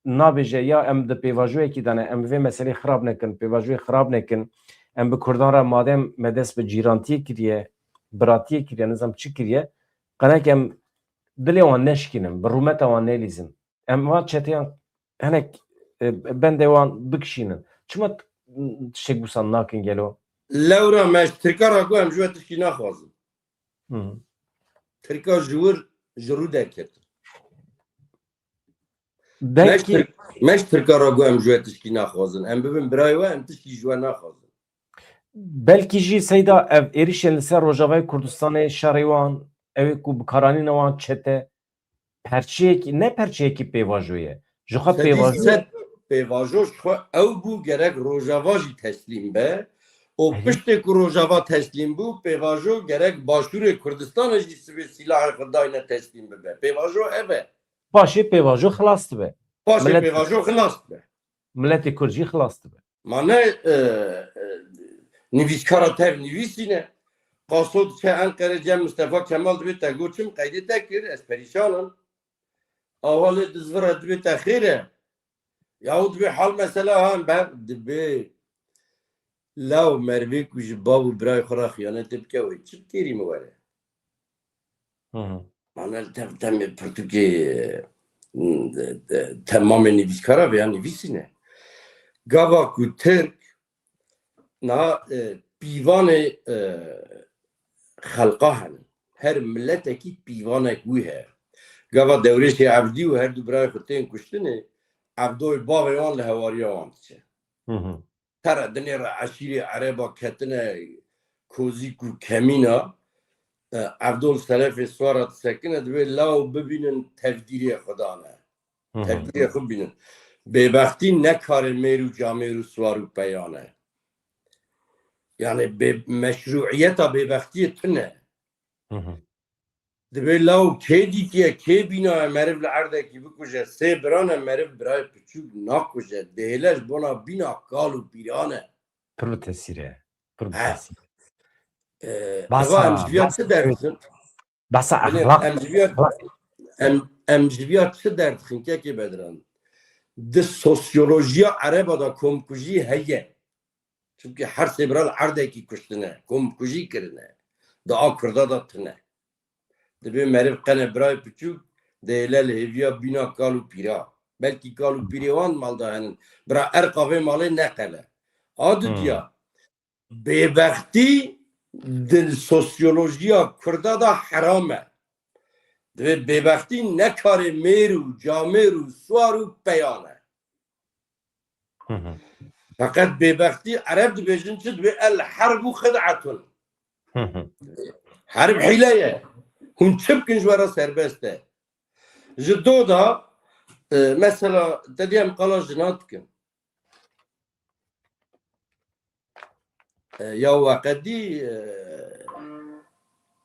nabêje ya em di pêvajoyekî de ne em vê meselê xirab nekin, pêvajoyê xirab nekin, em bi Kurdan re madem me dest bi cîrantiyê kiriye, biratiyê kiriye, nizam çi kiriye, qenek em dilê wan neşkînin, bi rûmeta wan nelîzin. Em van çeteyan hinek bendê wan bikişînin. Çima tiştek wisa nakin gelo? Lewra me ji Tirkara ku em ji we tiştî naxwazin. Tirka ji wir ji rû derketin. Belki Me ji Tirkara ku em ji we tiştî naxwazin. Em bibin birayê we em tiştî ji we naxwazin. belki jî seyda ev êrişên li ser Rojavayê Kurdistanê şerê wan ew ku bi karanîna wan çete perçeyekî ne perçeyekî pêvajoyê ye. Ji xwe pêvajoyê Pêvajo ji xwe ew bû gerek Rojava jî teslîm be. O piştê ku Rojava teslîm bû, pêvajo gerek Başûrê Kurdistanê jî sivê silahê xwe dayne teslîm bibe. Pêvajo ev e. paşê pêvajo xilas dibe. Paşê Millet- pêvajo xilas be. Milletê Kurd jî xilas dibe. Ma ne nivîskara tev nivîsîne. Qasod çe Enqere Cem Mustafa Kemal dibe te goçim qeydê te kir ez perîşanim. Avalê dizvira dibe te xêr e. Yahu dibe hal mesela han ben dibe law mervê ku ji bav û birayê xwe re xıyanetê bike wê çi kêrî min were. Manel tem Pirtûkê temamê nivîskara veya nivîsîne. Gava ku Tirk na pîvanê xelqa henin. Her milletekî pîvanek wî heye. Gava dewrêşê evdî û her du birayê xwe tên kuştinê evdoyê bavê wan li hewariya wan diçe. Tere dinê re eşîrê ereba ketine kozîk û kemîna evdol selefê swara disekine divê law bibînin tevdîrê xwe ne. Tevdîrê xwe bînin. Bêbextî nekarê mêr û camêr û swar û peyan e. Yani meşruiyeta bêbextiyê tune. Divê law kê dîtiye kê bînaye meriv li erdekî bikuje sê birane meriv birayê piçûk nakuje dêhile ji bona bîna kal û pîran e. Pir bi tesîr e. Pir bi He. tesîr. Eva em ji vîya çi derdixin? Besa Em exlaq. ji vîya çi derdixin kekê bediran? Di sosyolojiya ereba da komkujî heye. Çünkü her sê bira li erdekî kuştine, komkujî kirine. Di a Kurda da tune. Divê meriv qene birayê piçûk dêhile li hêviya bîna kal û pîra. Belkî kal û pîrê wan malda henin. Bira erqa vê malê neqele. A diya bêbextî di sosyolojiya Kurda da heram e. Divê bêbextî nekarê mêr û camêr û swar û peyan e. Fakat bêbextî Ereb dibêjin çi divê el herbu xid'etun. Herb hîle ye. Hûn çi bikin ji we re serbest e. Ji do da mesela te diyem qala jina dikin. Ya weqedî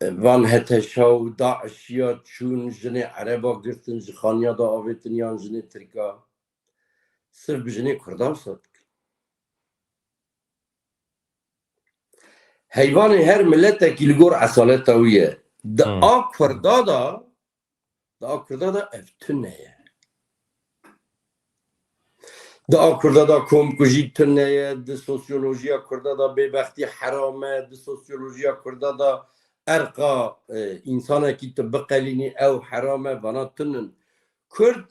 van heteşa û Daişiya çûn jinê Ereba girtin ji xaniya da avêtin yan jinê Tirka. Sırf bi jinê Kurdan sadik. Heyvanê her milletekî li gor esaleta wî ye. Di a Kurda da ev tune ye. Di a Kurda da komkujî tune ye, di sosyolojiya Kurda da bêbextî heram e, di sosyolojiya Kurda da erqa insanekî tu biqelînî ew heram e, vana tunin. Kurd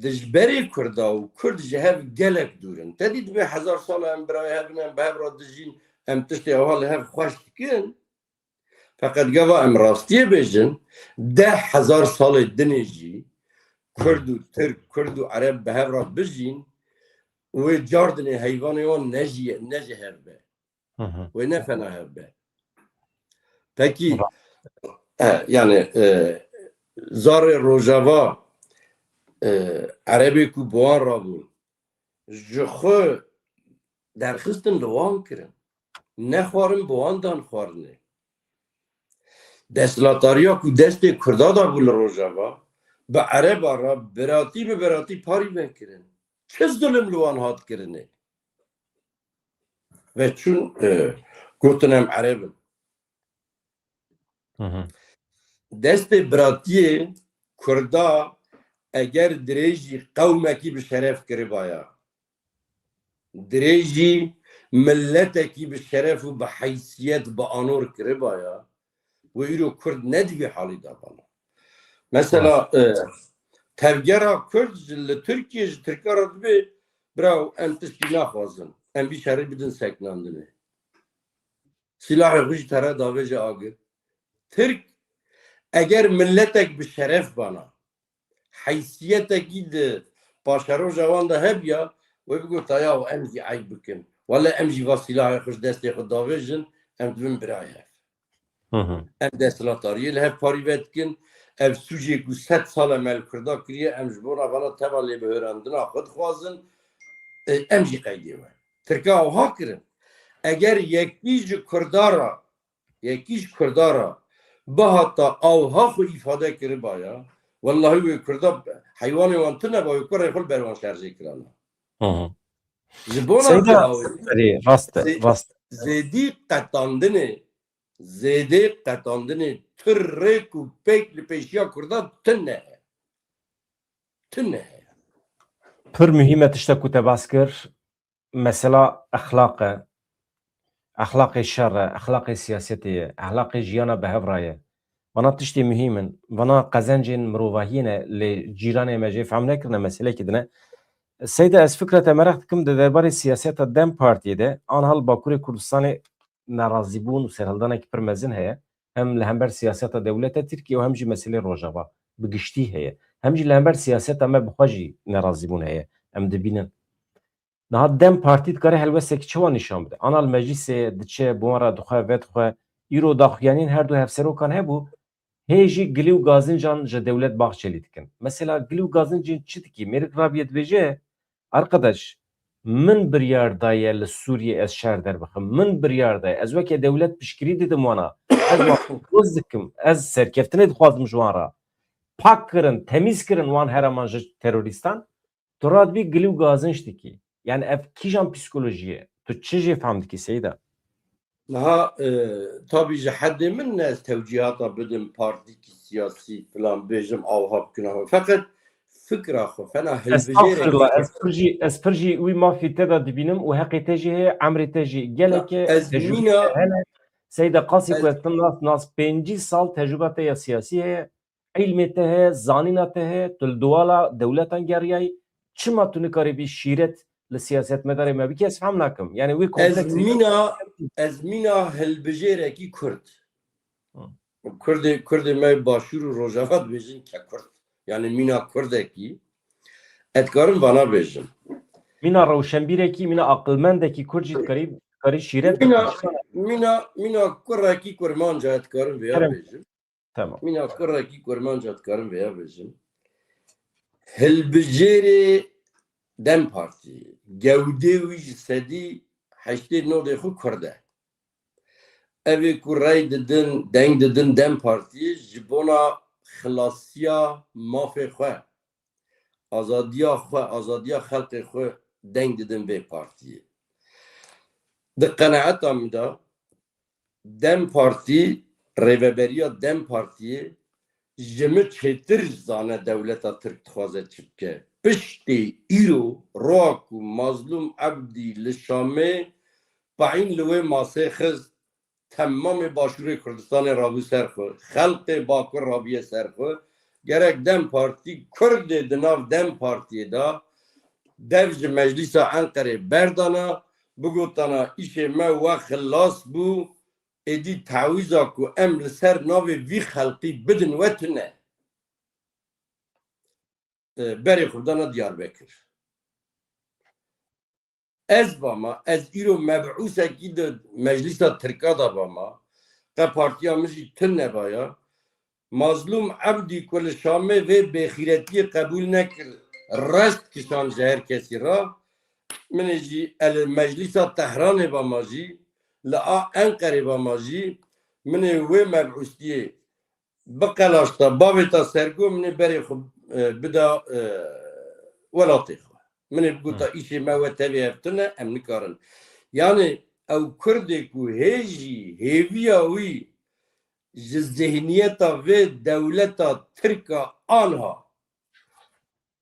di ji berê Kurda û Kurd ji hev gelek dûr in. Te dî dibe hezar sala em birayê hevin, em bi hev re dijîn, em tiştê ava li hev xweş dikin. Fakat gava em rastiye bêjin, 10,000 salê dinê jî Kurd û Türk, Kurd û Ereb bi hev re bijîn, wê cardinê heyvanê wan ne ji hev be. Wê ne fena hev be. Pekî yani zarê Rojava Erebê ku bi wan rabûn ji xwe derxistin li wan kirin. Nexwarin bi wan dan xwarinê. Desthilatariya ku destê Kurda da bû li Rojava bi Ereba re biratî bi biratî parî vekirin. Çi zilim li wan hat kirinê? Ve çûn gotin em Erebin. Destê biratiyê Kurda eger dirêjî qewmekî bi şeref kiribaya, dirêjî milletekî bi şeref û bi heysiyet bi anor kiribaya, ve îro Kurd ne divê halî da bana. Mesela tevgera Kurd li Tirkiye ji Tirkiye re dibe birav em tiştî naxwazin. Em bî şerî bidin seknandinê. Silahê xwe jî tere davê ji agir. Türk eger milletek bi şeref bana, heysiyetekî di paşeroja wan de hebiya, wê bigota ya em jî eyb bikin. Wala em jî va silahê xwe ji destê xwe davêjin, em dibin birayê hev. Em desthilatariyê li hev parî vedikin, ev sûcê ku 100 sal em el Kurda kiriye, em ji bo revana teva lêbihêrandina xwe dixwazin, em jî qeydê we. Tirkiye awha kirin. Eger yekî ji Kurda re bihata awha xwe îfade kiribaya, wallahi wê Kurda heywanê wan tune ba wê kurê xwe li ber wan şerjê kirana. Ji bo zêdî qetandinê tirrêk û pêk li pêşiya Kurda tune heye. Tune heye. Pir mühim e tiştek ku te bas kir, mesela exlaq e, exlaqê şer e, exlaqê siyasetê ye, exlaqê jiyana bihevra ye. Vana tiştê mühim in, vana qezencên mirovahiyê ne lê cîranê me jê fehm nekirine meselekî dine. Seyde ez fikre te merak dikim di derbarê siyaseta Dem Partiyê de an hal Bakurê Kurdistanê nerazîbûn û serhildanekî pir mezin heye. Hem li hember siyaseta dewleta Tirkiye û hem jî meselê Rojava bi giştî heye. Hem jî li hember siyaseta me bi xwe jî nerazîbûn heye. Em dibînin. Niha Dem Partî dikare helwesekî çawa nîşan bide. Anal meclîsê diçe bi wan re dixwe vedixwe îro daxuyanîn her du hevserokan hebû, hê jî gilî û gazincan ji dewlet baxçelî dikin. Mesela gilî û gazincên çi dikî? Mêrik Rabiye dibêje, arkadaş, min biryar daye li Sûriyê ez şer derbixim. Min biryar daye. Ez wekî dewlet piştgirî didim wana. Ez doz dikim. Ez serkeftinê dixwazim ji wan re. Pak kirin, temiz kirin wan heraman ji terorîstan. Tu radibî gilî û gazinc dikî. Yani ev kîjan psikolojiye? Tu çi jê fehm dikî Seyda? Niha tabii ji hedê min ne ez tewcihata bidim partîkî siyasî filan bêjim awha bikin ama. Fakat fikra xwe fena Estağfirullah. Ez pir jî wî mafî te da dibînim û heqê te jî heye, emrê te jî gelekê ez mîna Seyda qasî ku ez tin nas 5 sal tecrübe te ya siyasî heye, ilmê te heye, zanîna te heye, tu li duala dewletan geriyayî, çima tu nikarî bî şîret li siyasetmedarê me bikî ez fehm nakim. Yani wî ez mîna hilbijêrekî Kurd. Kurdê me Başûr û Rojava dibêjin ke Kurd. Yani mîna Kurdekî ez dikarim vana bêjim. Mîna rewşenbîrekî, mîna aqilmendekî Kurd jî dikarî şîret Mîna kurekî kurmanca ez dikarim vêya bêjim. Tamam. Mîna kurekî kurmanca dikarim vêya bêjim. Hilbijêrê Dem Partî gewdê wî ji sedî 89 xwe Kurd e. Evê ku rey didin, deng didin Dem Partiyê ji bona xilasiya mafê xwe, azadiya xwe, azadiya xelkê xwe deng didin vê partiyê. Di qenaeta min de Dem Partî, rêveberiya Dem Partiyê ji min çêtir zane dewleta Tirk dixwaze çi bike. Piştî îro roya ku Mazlûm Ebdî li Şamê peyîn li wê masê xist, temamê Başûrê Kurdistanê rabû ser xwe, xelkê Bakur rabiye ser xwe, gerek Dem Partî Kurdê di nav Dem Partiyê da dev ji Meclîsa Enqerê berdana, bigotana îşê me we xilas bû, êdî tewîza ku em li ser navê vî xelkî bidin we tune. Berê Xwedana Diyarbekir. Ez bama, ez îro meb'ûsekî di Meclîsa Tirka da bama, qe partiya min jî tin nebaya, Mazlûm Ebdî ku li Şamê vê bêxîretiyê qebûl nekir, rest kişan ji her kesî ra, min ê jî li Meclîsa Tehranê bama jî, li a Enqerê bama jî, min ê wê meb'ûstiyê biqelaşta bavê ta sergo min ê berê xwe bida welatê xwe. Min ê bigota îşê me we tevê hev tune, em nikarin. Yani ew Kurdê ku hê jî hêviya wî ji zihniyeta vê dewleta Tirka anha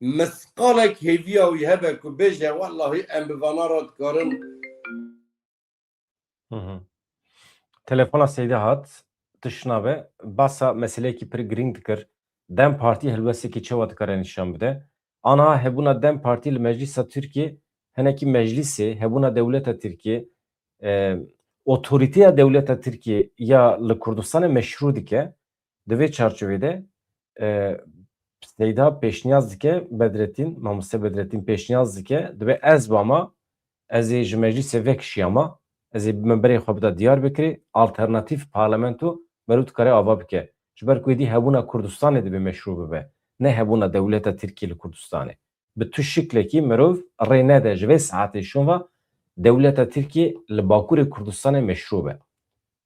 misqalek hêviya wî hebe ku bêje wellahî em bi vana ra dikarin. Telefona Seydê hat tişnabe basa meseleyekî pir giring dikir. Dem Partî helwesekî çawa dikare nîşan bide. Ana hebûna Dem Partî li Meclîsa Tirkiye hinekî meclîsê hebûna dewleta Tirkiye otorîteya dewleta Tirkiye ya li Kurdistanê meşru dike. Di vê çarçovêde Seyda pêşniyaz dike Bedrettin, Mamoste Bedrettin pêşniyaz dike dibe ez bama ez ê ji meclîsê vekişiyama ez ê memberê xwe bida Diyarbekirê alternatîv parlamento merû dikare ava bike. Ji ber ku êdî hebûna Kurdistanê dibe meşru bibe. Ne hebûna dewleta Tirkiye li Kurdistanê. Bi tu şiklekî mirov rê nede ji vê saetê şûnva dewleta Tirkiye li Bakurê Kurdistanê meşru be.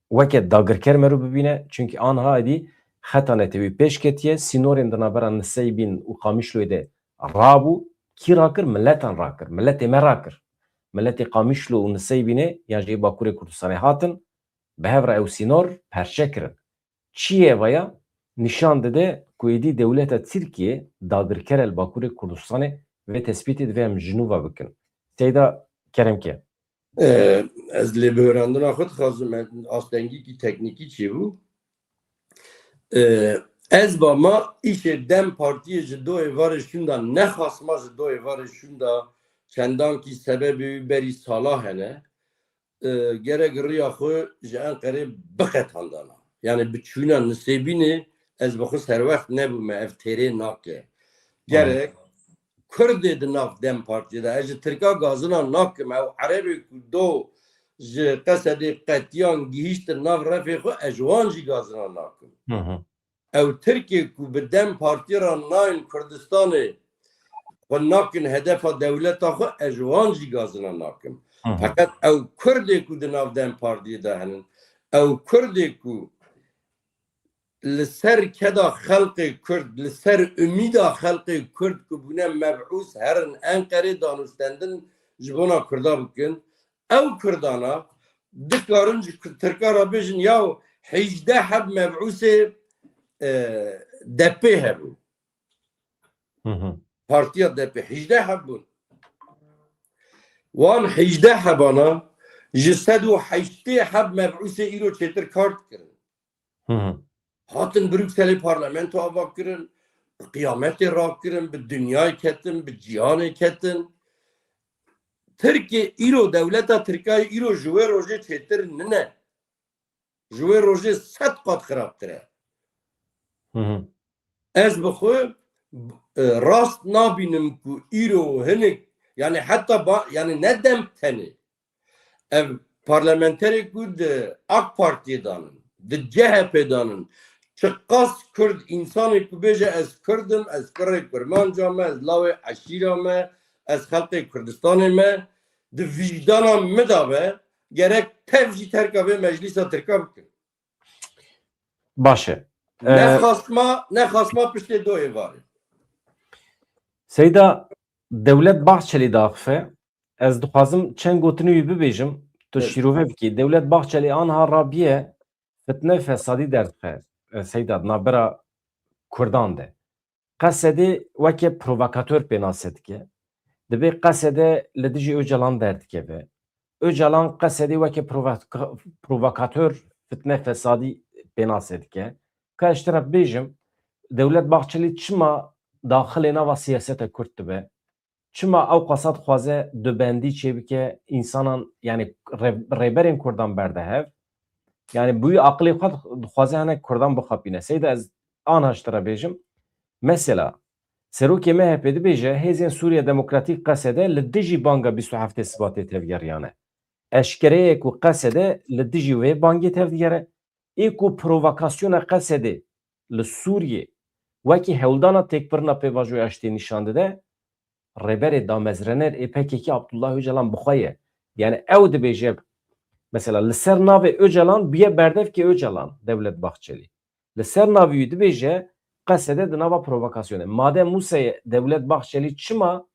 Weke dagirker merû bibîne çünkü anha êdî xeta netewî pêş ketiye sînorên di navbera Niseybîn û Qamişloyê de rabû kî rakir milletan rakir. Milletê me rakir. Milletê Qamişlo û Niseybînê yan jî Bakurê Kurdistanê hatin bi hev re ew sînor perçe kirin. Çiyê vaya nîşan dide ku êdî dewleta Tirkiye dagirker el Bakurê Kurdistanê vê tespîtê divê em ji nû ve bikin. Seyda keremke. Ez lê bihêrandina xwe dixwazim astengîkî teknîkî çêbû. Ez bama îşê Dem Partiyê ji doyê varê şûn da nexasma ji doyê varê şûn da çendankî sebebê wî berî sala hene gerek rêya xwe ji Enqerê bixetandana. Yani bi çûna Nisêbînê ez bi xwe serwext nebûme ev têrê nake. Gerek Kurdê di nav Dem Partiyê de ez ji Tirka gazina nakim ew erebê ku do ji Qesedê qetiyan gihîştin nav refê xwe ez ji wan jî gazina nakim. Ew Tirkiye ku bi Dem Partiyê ra nayên Kurdistanê xwe nakin hedefa dewleta xwe ez ji wan jî gazina nakim. Fakat ew Kurdê ku di nav Dem Partiyê de henin, ew Kurdê ku li ser keda xelkê Kurd, li ser ümîda xelkê Kurd ku bûne meb'ûs herin Enqerê danûstendin ji bona Kurda bikin, ew Kurdana dikarin ji Tirka ra bêjin ya 18 heb meb'ûsê DP hebû. Partiya DP 18 heb bûn. Wan 18 hebana ji 180 heb meb'ûsê îro çêtir kart kirin. Hatin Brükselê parlamento ava kirin, bi qiyamete rakirin, bi dünyayê ketin, bi cîhanê ketin. Tirkiye îro dewleta Tirkiyeyê îro ji wê rojê çêtir nine. Ji wê rojê 100 qat xirabtir e. Ez bi xwe rast nabînim ku îro hinek yani heta yani ne dem tenê ev parlamenterê ku di AK Partiyê danin, di CHP danin, çi qas Kurd insanê ku bêje ez Kurdim, ez kirê Kurmanca me, ez lawê eşîra me, ez xelkê Kurdistanê me, di vîjdana me da be gerek tevci terkabı meclisa terkab kın. باشه Ne hasma pişte doyu var. Seyda devlet Bahçeli daxfe ez dixwazim çend gotinî wî bibêjim tu Evet. şîrove bikî devlet Bahçeli anha rabiye fitne fesadî derdixe Seyda nabera Kurdan de qesedê weke provokatör pênasê dike dibe qesedê li dijî Öcalan derdikeve Öcalan qesedê weke provokatör fitne fesadî pênasê dike ka ji teref bêjim devlet Bahçeli çima daxilê nava siyaseta Kurd dibe çima ew qasad dixwaze du bendî çêbike însanan yani rêberên Kurdan berdehev yani bûyî aqilê xwe dixwaze hinek Kurdan bixapîne seyda ez aniha ji te re bêjim mesela serokê MHP dibêje hêzên Sûriya Demokratîk qesede li dijî banga 27 Sibatê tevgeriyane eşkereyek û qesede li dijî wê bangê tevdigere ê ku provokasyona qesedê li Sûriyê wekî hewldana têkbirina pêvajoya tiştê nîşan dide rêberê damezrener ê PKK Abdullah Öcalan bixwe ye yani ew dibêje mesela li ser navê Öcalan biye berdevkê Öcalan Devlet Bahçeli li ser navê wî dibêje qesede di nava provokasyonê madem Museyê Devlet Bahçeli çima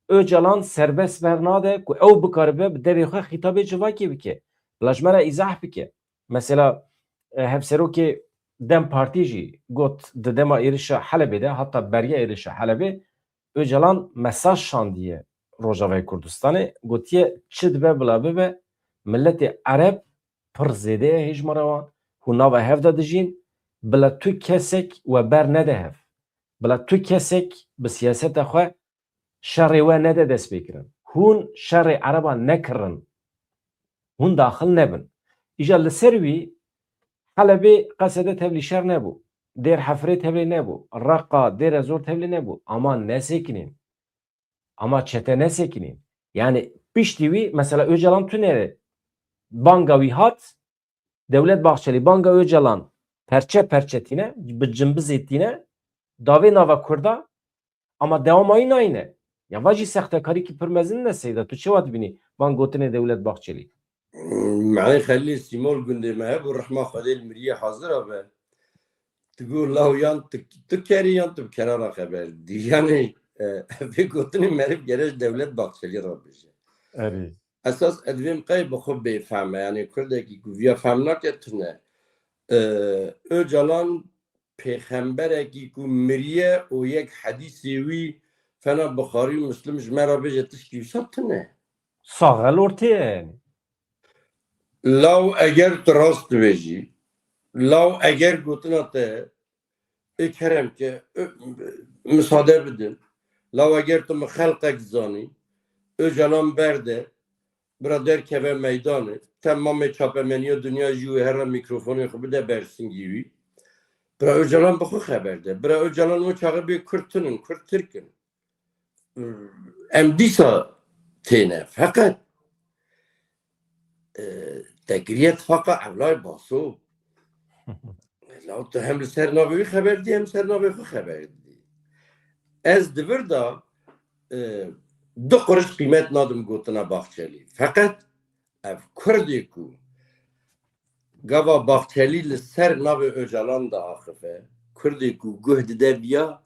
Öcalan serbest bernade ku ew bikaribe bi devê xwe xîtabê civakê bike bila ji me re îzah bike mesela hevserokê Dem Partî jî got di dema êrişa Helebê de hatta beriya êrişa Helebê Öcalan mesaj şandiye Rojavayê Kurdistanê gotiye çi dibe bila bibe milletê Ereb pir zêde ye hêjmara wan hûn nava hev de dijîn bila tu kesek we ber nede hev bila tu kesek bi siyaseta xwe şerê we nede dest pêkirin hûn şerê Ereban nekirin hûn daxil nebin îja li ser wî Helebê qesede tevlî şer nebû Dêr Hefrê tevlî nebû Reqa Dêre Zor tevlî nebû ama nesekinin ama çete nesekinin yani piştî wî mesela Öcalan tunere banga wî hat Devlet Bahçeli banga Öcalan perçe perçetine bi cimbiz ettiğine davê nava Kurda ama dewamayî nayîne ya vacî sextekarî kî pir mezin ne Seyda tu çi wat bînî van gotinê Devlet Bahçeli معنی خلیل سیمول گنده مه bu رحمه خلیل مریه حاضر abi. تقول له yan تكري yan تب كرارا خبر دي yani في قطني مريب جرش devlet Bahçeli rabıcı. Evet. Esas edvim kay bu beyfahme yani kurdaki güya famnak etine. Öcalan peygambereki ku miriye o yek hadisi vi fena Bukhari Müslim jmerabıcı tişki sattine. Sağal ortaya yani. Lav eğer rast veji, lav eğer gotuna te kerem ki müsaade bidin. Lav eğer tu halkak zani, Öcalan berde, brader keve meydanı, tamamı çapemeniyor dünya jüve her mikrofonu gibi de bersin gibi. Bra Öcalan bu haberde. Bra Öcalan o çağı bir Kürt'ünün, Kürt Türk'ün. Emdisa tene. Fakat تقريت فقط أولاد باسو لو تهم سرنابي خبر دي هم سرنابي خبر دي از دوردا دو قرش قيمت نادم قوتنا باخچلي فقط اف كرديكو قوا باخچلي لسر نابي Öcalan da آخفه كرديكو قهد دبيا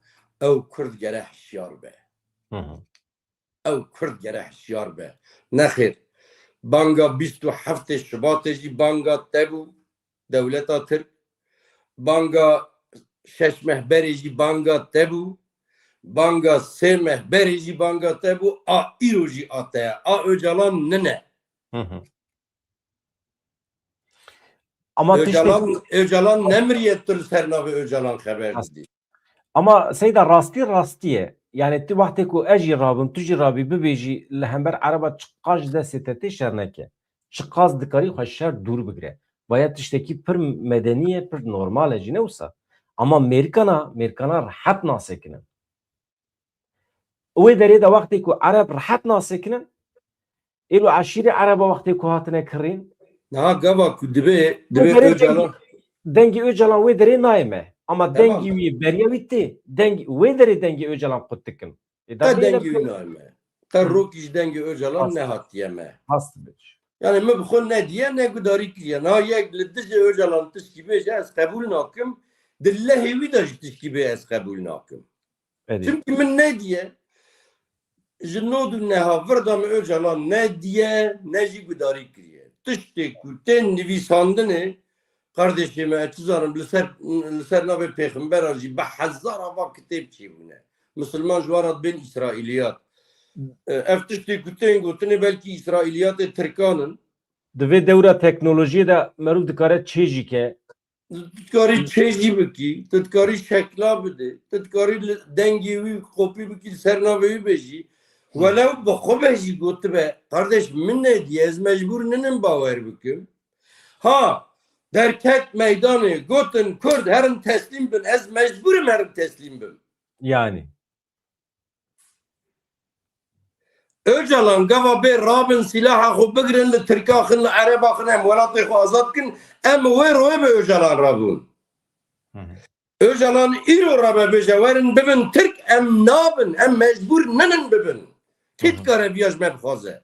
او كرد جرح شيار به او كرد جرح شيار به نخير Banga 27 Şubat'ı banga tebu devleta Türk. Banga 6 mehberici banga tebu. Banga 3 mehberici banga tebu. A iroji ataya. A Öcalan nene. Ama Öcalan nemriyettir sernavi Öcalan haber dedi. Ama Seyda rastiye yani tu vakti ku eji rabın tuji rabi bibêjî li hember Ereba çıqaj de setetê şerneke çıqaz dikarî xwe şer dûr bigire baya tiştekî pir medeniye pir normal e jî ne wisa ama Mêrkana rahat nasekinin wê derê de wextê ku Ereb rahat nasekinin êlo eşîrê Ereba wextê ku hatine kirîn Ha gava ku dibe Öcalan dengê Öcalan wê derê nayeme ama dengî wî beriya wî tê dengî wê derê dengê Öcalan qut dikin ta dengî wî nayeme ta rokî ji dengê Öcalan ne hatiye me hast Yani me bixwe ne diye ne gudarî kiriye. Na yek li dijî Öcalan tişkî bêje ez qebûl nakim. Di lehê wî de ji tişkî bê ez qebûl nakim. Edi. Çünkü min ne diye ji nodû neha virda me Öcalan ne diye ne jî gudarî kiriye. Tiştê ku tên nivîsandinê kardeşim etizanım li ser navê pêxemberan jî bi hezara va kitêb çêbûne. Müslüman ji warat bên İsraîliyat. Ev tiştê ku tên gotinê belkî İsraîliyatê Tirkanin. Di vê dewra teknolojiyê de merûv dikare çêjî ke. Titkarî çêjî bikî, titkarî şekla bide, titkarî li dengê wî kopî bikî ser navê wî bêjî. Welew bi xwe bêjî gotibe kardeş min ne diye ez mecbûr ninim bawer bikim. Ha derket meydanê gotin Kurd herin teslîm bin ez mecbûrim herin teslîm bin. Yani. Öcalan gava bê rabin silaha xwe bigirin li Tirka xin li Ereba xin em welatê xwe azad kin em wê royê bi Öcalan rabûn. Öcalan îro rabe bêje werin bibin Tirk em nabin em mecbûr ninin bibin. Kê dikare viya ji me bixwaze.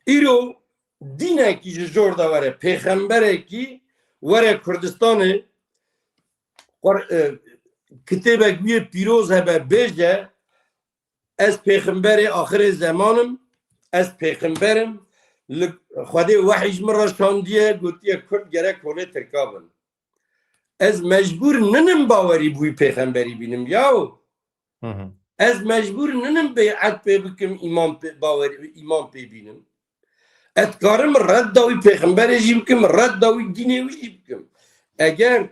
Îro dînekî ji jor da were pêxemberekî were Kurdistanê kitêbek wî pîroz hebe bêje ez pêxemberê axirê zemanım ez pêxemberim li Xwedê wehî ji min re şandiye gotiye Kurd gerek holê Tirka bin. Ez mecbûr ninim bawerî bûyî pêxemberî bînim yaw. Ez mecbûr ninim bê'et pê bikim îman pê bînim. Ez dikarim redda wî pêxemberê jî bikim redda wî dînê wî jî bikim. Eger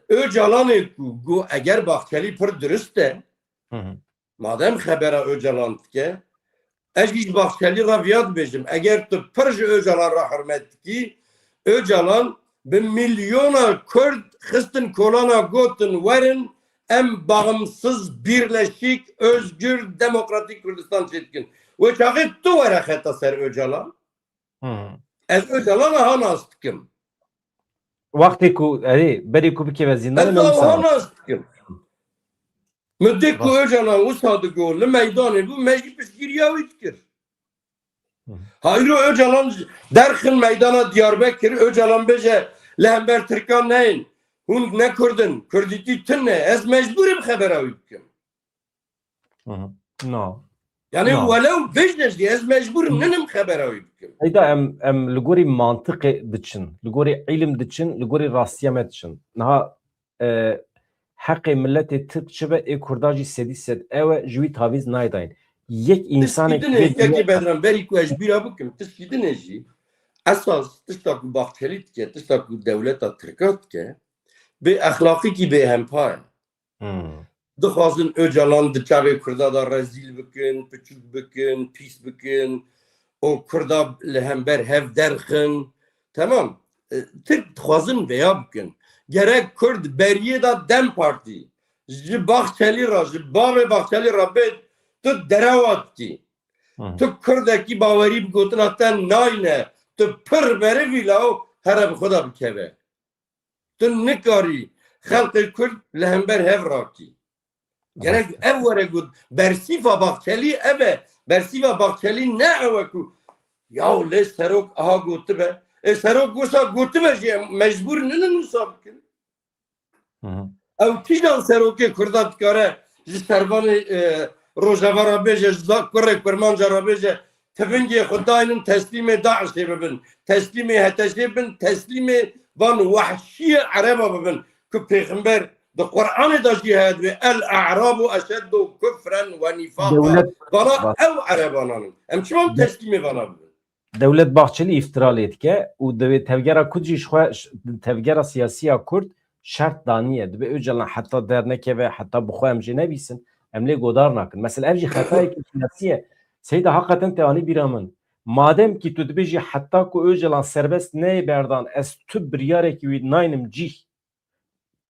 Öcalanê ku got eger Baxçelî pir dirist e madem xebera Öcalan dike ez jî Baxçelî re viya dibêjim eger tu pir ji Öcalan re hirmet dikî Öcalan bi milyona Kurd xistin kolana gotin werin em bağımsız birleşik özgür demokratik Kurdistan çêdikin. Wê çaxê tu were xeta ser Öcalan ez Öcalan'a ha nas dikim. Vaktê ku berê ku bikeve zindanê Ez me ha wisa. nas dikim. Müddê ku Öcalan wisa digo li meydanê bû me jî piştgiriya wî dikir. Hayro Öcalan derxin meydana Diyarbekir Öcalan bêje li hember Tirkan neyin. Hûn ne Kurdin, Kurdîtî tin ne ez mecbûrim xebera wî bikim. No. Yani No. welew bêjne jî ez mecbûrim ninim xebera wî bikim. Heyda em li gorî mantıqê diçin, li gorî ilm diçin, li gorî rastiya me diçin. Niha heqê milletê Tirk çibe ê Kurda jî sedî sed ew e ji wî tavîz naydayin. Yek insanek Tişkîdinê bedran berî ku ez bîra bikim tişkîdinê jî esas tişta ku Baxçelî dike tişta ku dewleta Tirka dike bê exlaqîkî bêhempa ye. Dixwazin Öcalan di çavê Kurda da rezîl bikin, piçûk bikin, pîs bikin, o Kurda li hember hev derxin. Tamam. Tirk dixwazin vêya bikin. Gerek Kurd beriyê da Dem Partî ji Baxçelî ra ji bavê Baxçelî ra bê tu derewa dikî. Tu Kurdekî bawerî bi gotina te nayne. Tu pir berivî law here bi xwe da bikeve. Tu nikarî xelkê Kurd li hember hev rakî. Gerek ev were got bersîfa Baxçelî ev e. Bersîfa Baxçelî ne ew e ku ya lê serok aha gotibe. Serok gosa gotibe jî mecbûr ninin wisa bikin. Ew kîjan serokê Kurda dikare ji servanê Rojava ra bêje ji kurek Kurmanca ra bêje tivingê xwe dayinin teslîmê Daişê bibin. Teslîmê Heteşê bin, teslîmê van wehşiyê Ereba bibin. Ku pêxember di Qur'anê da jî heye divê el a'rabu eşeddu küfren ve nifaka. Bana ew Erebanan. Em çiman teslîmê vana bibin. Devlet Bahçeli iftira lê dike û divê tevgera Kurd jî tevgera siyasiya Kurd şert daniye. Divê Öcalan heta dernekeve heta bi xwe em jê nebîsin. Em lê godar nakin. Mesela ev jî xetayekî siyasî ye. Seyda hakikaten te anî bîra min. Madem ki tu dibêjî heta ku Öcalan serbest neyê berdan ez tu biryarekî wî naynim cih.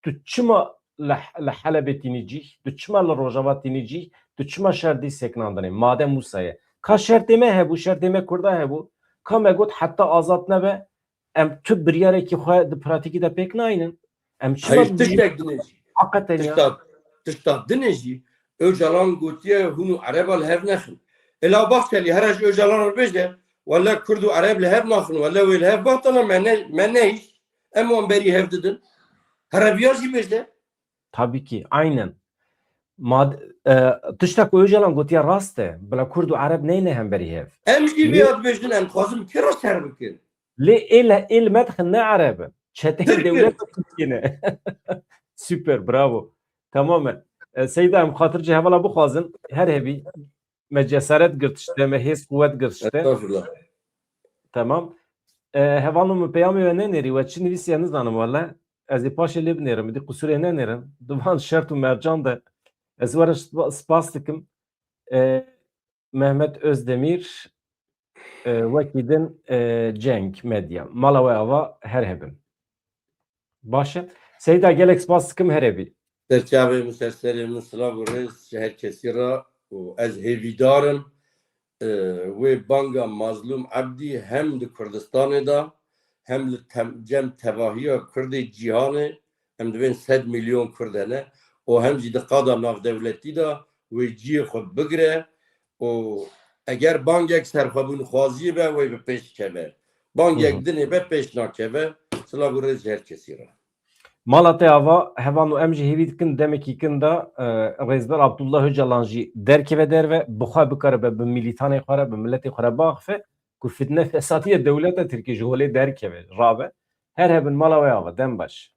Tu çima li Helebê tînî cih, tu çima li Rojava tînî cih, tu çima şerdî seknandinê. Madem wisa ye. Ka şertê me hebû, şertê me Kurda hebû. Ka me got heta azad nebe em tu biryarekî xwe di pratikî de pêk nayînin. Em çima Hayır tiştek dinê jî. hakikaten ya. Tişta dinê jî Öcalan gotiye hûn û Ereba li hev nexin. Ela Baxçelî here ji Öcalan re bêje Valla Kurdu Arab lehev nakın. Valla ve lehev bahtana menne iş. Em wan beri hev dedin. Harabiyan jî bêjde. Tabii ki aynen. Tiştek Öcalan gotiya rast e. Bila Kurd û Arab neyne hemberî hev. Em jî vê ad bêjin em dixwazim kira ser bikin. Lê il medxin ne Arab e. Çeteyê devlet Türkiye. Süper, bravo. Tamamen. Seyda em xatirce hevala bixwazin her hevî me cesaret girtişte, me hês kuvvet girtişte. Estağfurullah. Tamam. Hevalno me peyamê we nenêrî we çi nivîsiye nizanim wala. Ez ê paşê lê binêrim, dî qusûrê nenêrim. Divan şert û mercan de ez were spas dikim. Mehmet Özdemir wekî din Cenk Medya. Mala we ava her hebim. Baş e. Seyda gelek spas dikim her hebî. Serçavê min serserê silav û rêz ji her kesî ra û ez hêvîdarim wê banga Mazlûm Ebdî hem di Kurdistanê da hem li cem tevahiya Kurdê cîhanê em divên 100 milyon Kurd hene û hem jî di qada navdewletî da wê ciyê xwe bigire û eger bangek serxwebûnxwaziyê be wê bi pêş keve. Bangek dinê be pêş nakeve. Silav û rêz ji her kesî ra. Mala te ava hevan em jî hêvî dikin demekî kin da Rêzber Abdullah Öcalan jî derkeve derve bixwe bikaribe bi milîtanê xwe re bi milletê xwe re biaxife ku fitne fesatiye dewleta Tirkiye ji holê derkeve rabe her hebin mala we ava dem baş.